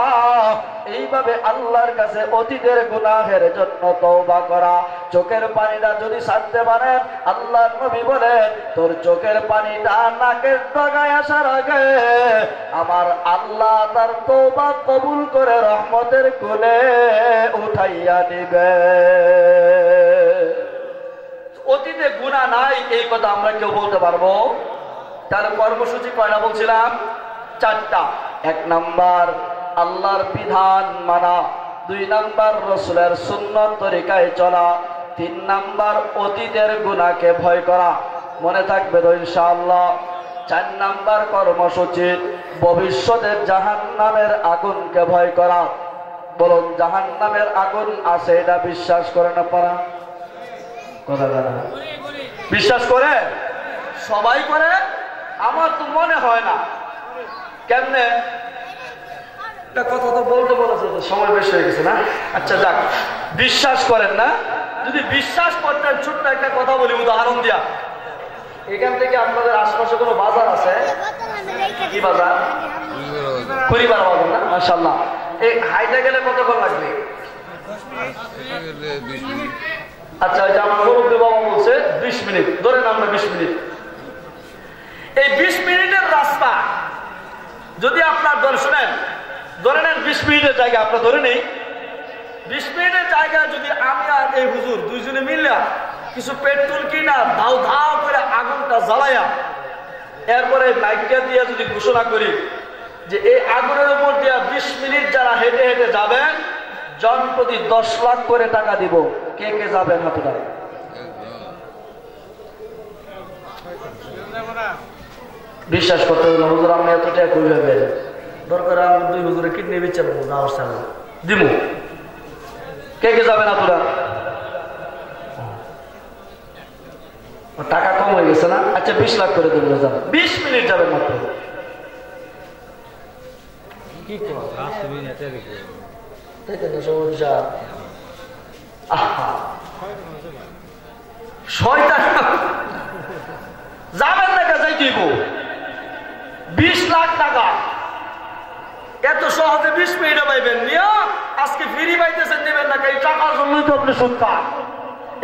এইভাবে আল্লাহর কাছে অতীতের গুনাহের জন্য তওবা করা। চোখের পানিটা যদি ছাড়তে পারেন, আল্লাহর নবী বলেন তোর চোখের পানিটা নাকের ডগায় আসার আগে আমার আল্লাহ তার তওবা কবুল করে রহমতের কোলে উঠাইয়া নিবে। অতীতে গুনাহ নাই এই কথা আমরা কেউ বলতে পারবো? তার কর্মসূচি কয়টা বলছিলাম? 4টা। 1 নাম্বার আল্লাহর বিধান মানা, 2 নাম্বার রাসূলের সুন্নাত তরিকায় চলা, 3 নাম্বার অতীতের গুনাহকে ভয় করা। মনে থাকবে তো ইনশাআল্লাহ? 4 নাম্বার কর্মসূচি ভবিষ্যতের জাহান্নামের আগুনকে ভয় করা। বলুন, জাহান্নামের আগুন আছে এটা বিশ্বাস করে না পারা? কথা বলা বিশ্বাস করে? সবাই করে? আমার তো মনে হয় না। কেমনে? কথা তো বলতে বলেছে, সময় বেশি হয়ে গেছে না? আচ্ছা যাক, বিশ্বাস করেন না? যদি বিশ্বাস করতেন, ছোট্ট একটা কথা বলি উদাহরণ দিয়া। এখান থেকে আপনাদের আশপাশে কোনো বাজার আছে? কি বাজার? পরিবার বাজার না? মাশাআল্লাহ। এই হাইটে গেলে কতক্ষণ লাগবে? আচ্ছা, ওই যে আমার মুরব্বী বাবা বলছে 20 মিনিট, ধরেন আমরা 20 মিনিট। এই 20 মিনিটের রাস্তা যদি আপনার শুনেন, ধরে নেন 20 মিনিটের জায়গা, আপনার ধরে নেই 20 মিনিটের জায়গায় যদি আমি আর এই হুজুর দুইজনে মিললে কিছু পেট্রোল কিনা ধাও ধাও করে আগুনটা জ্বালাইয়া এরপরে মাইকটা দিয়ে যদি ঘোষণা করি যে এই আগুনের উপর দিয়ে 20 মিনিট যারা হেঁটে হেঁটে যাবেন জন প্রতি 10 লাখ করে টাকা দিব, কে কে যাবেন হাতুটা? বিশ্বাস করতে হবে না হুজুর, আমি এত টাকা কই হবে, দরকার আমি 2 হুজুরে কিডনি বেচে দেবো, দাওয়ার সামনে দিব, কে কে যাবেন হাতুটা? টাকা কম হয়ে গেছে না? আচ্ছা 20 লাখ করে দেবেন, যাবেন 20 মিনিট যাবেন মাত্র। কি শয়তান যাবেন না কাছে দিব 20 লাখ টাকা এত সহজে 20 মিনিটে পাইবেন নিয়ে আজকে ফ্রি পাইতেছেন, নেবেন না। এই টাকার জন্যই তো আপনি সুদ খান,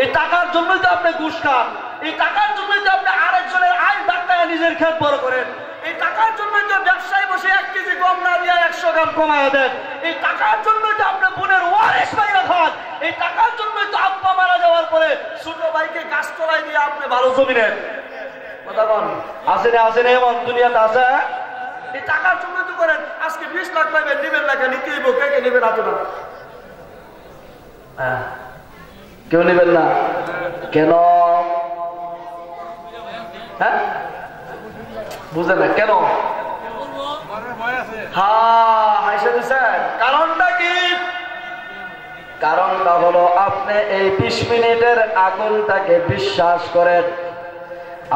এই টাকার জন্যই তো আপনি ঘুষ খান, এই টাকার জন্যই তো আপনি আরেকজনের আয় ডাক্তারে নিজের খেত বড় করেন, এই টাকার জন্যই তো ব্যবসায় বসে 1 কেজি গম না দিয়ে 100 গ্রাম কমায় দেন, এই টাকার জন্যই তো আপনি বোনের ওয়ারিশ পাইয়া খান, এই টাকার জন্যই তো আব্বা মারা যাওয়ার পরে ছোট ভাইকে গাছ তলায় দিয়ে আপনি ভালো জমি নেন। কথা বল, আছে না? আছে না? এমন দুনিয়াতে আছে। এই টাকার জন্য তো করেন। আজকে 20 লাখ পাইবেন, নেবেন না? নিতে হইব, কে কে নেবেন? হাতে না, কেউ নেবেন না কেন? হ্যাঁ বুঝেন না কেন? কারণটা কি? কারণটা হলো আপনি এই 20 মিনিটের আগুনটাকে বিশ্বাস করেন।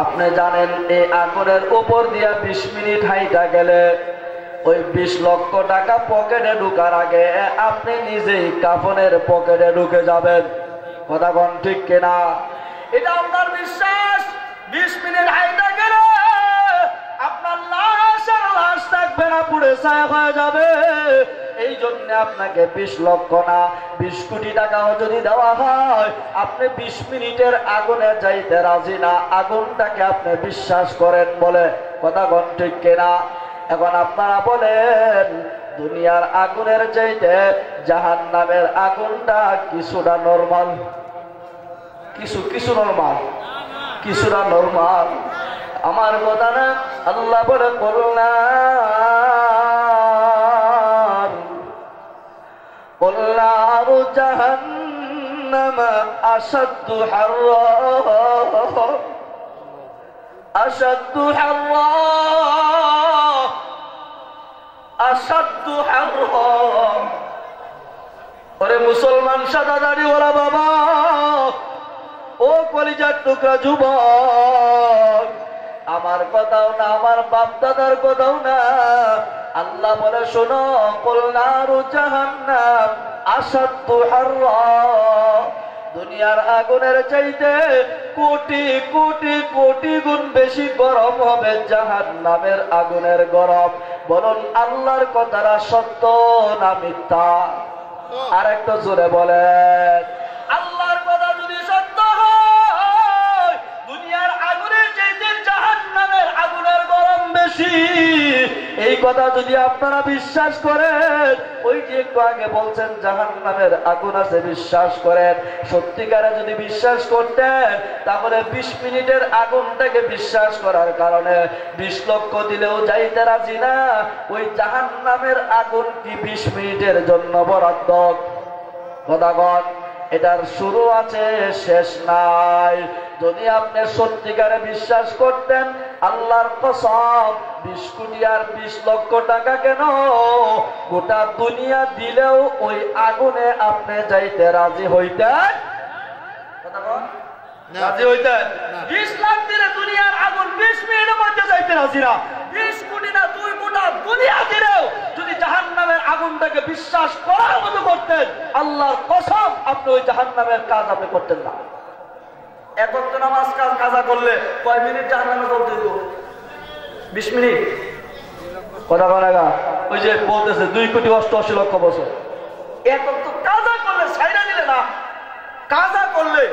আপনি জানেন এই আগুনের উপর দিয়া 20 মিনিট হাইটা গেলে ওই 20 লক্ষ টাকা পকেটে ঢুকার আগে আপনি নিজেই কাফনের পকেটে ঢুকে যাবেন। কথা কোন ঠিক কিনা? এটা আপনার বিশ্বাস। 20 মিনিট হাইটা গেলে আপনার লাশ থাকবে না, পুড়ে ছাই হয়ে যাবে। এই জন্য আপনাকে 20 লক্ষ না 20 কোটি টাকাও যদি দেওয়া হয়, আপনি 20 মিনিটের আগুনে যাইতে রাজি না। আগুনটাকে আপনি বিশ্বাস করেন বলে। কথা কোন ঠিক কিনা? এখন আপনারা বলেন, দুনিয়ার আগুনের চাইতে জাহান্নামের আগুনটা কিছুটা নরমাল? কিছু নরমাল, কিছুটা নরমাল। আমার কথা না, আল্লাহ বলে নারু জাহান্নাম আশাদ্দু হাররা আশাদ্দু হাররা আশাদ্দু হাররা। ওরে মুসলমান সাদা দাড়িওয়ালা বাবা, ও কলিজার টুকরা যুবক, আমার কথাও না, আমার বাপ দাদার কথাও না, আল্লাহ বলে শোনো, কুল নারু জাহান্নাম আশাদ্দু হাররা। দুনিয়ার আগুনের চাইতে কোটি কোটি কোটি গুণ বেশি গরম হবে জাহান্নামের আগুনের গরম। বলুন আল্লাহর কথাটা সত্য না মিথ্যা? আর একটু জোরে বলেন। আল্লাহর কথা যদি সত্য হয়, দুনিয়ার আগুনের চাইতে জাহান্নামের আগুনের গরম বেশি। এই কথা যদি আপনারা বিশ্বাস করেন, ওই যে একটু আগে বলছেন জাহান্নামের আগুন আছে, বিশ্বাস করেন। সত্যিকারে যদি বিশ্বাস করতেন, তাহলে 20 মিনিটের আগুনটাকে বিশ্বাস করার কারণে 20 লক্ষ দিলেও যাইতে রাজি না। ওই জাহান্নামের আগুন কি 20 মিনিটের জন্য বরাদ্দ? কথাগণ, এটার শুরু আছে, শেষ নাই। যদি আপনি সত্যিকারে বিশ্বাস করতেন, আল্লাহর কসম, 20 কোটি আর 20 লক্ষ টাকা কেন, গোটা দুনিয়া দিলেও ওই আগুনে আপনি যাইতে রাজি হইতেন? রাজি হইতেন? 20 লাখ দিলে দুনিয়ার আগুন 20 মিনিটের মধ্যে যাইতে রাজি না। 20 কোটি না 2 কোটি দুনিয়া দিলেও যদি জাহান্নামের আগুনটাকে বিশ্বাস করার মতো করতেন, আল্লাহর কসম আপনি ওই জাহান্নামের কাজ আপনি করতেন না। এখন তো নামাজ কাজা করলে কয় মিনিট জাহান্নামে চলতে হইতো? 20 মিনিট। কথা বলা, ওই যে বলতেছে 2 কোটি 88 লক্ষ বছর। এখন তো কাজা করলে ছাইরা দিলে না, কাজা করলে।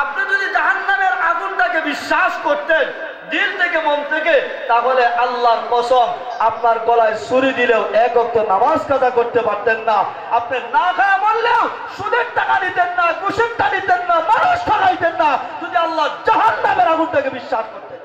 আপনি যদি জাহান্নামের আগুনটাকে বিশ্বাস করতেন দিল থেকে, মন থেকে, তাহলে আল্লাহর কসম আপনার গলায় ছুরি দিলেও 1 ওয়াক্ত নামাজ কাজা করতে পারতেন না। আপনি না খাওয়া বললেও সুদের টাকা দিতেন না, ঘুষের টাকা দিতেন না, মানুষ ঠকাইতেন না, যদি আল্লাহ জাহান্নামের আগুনটাকে বিশ্বাস করতেন।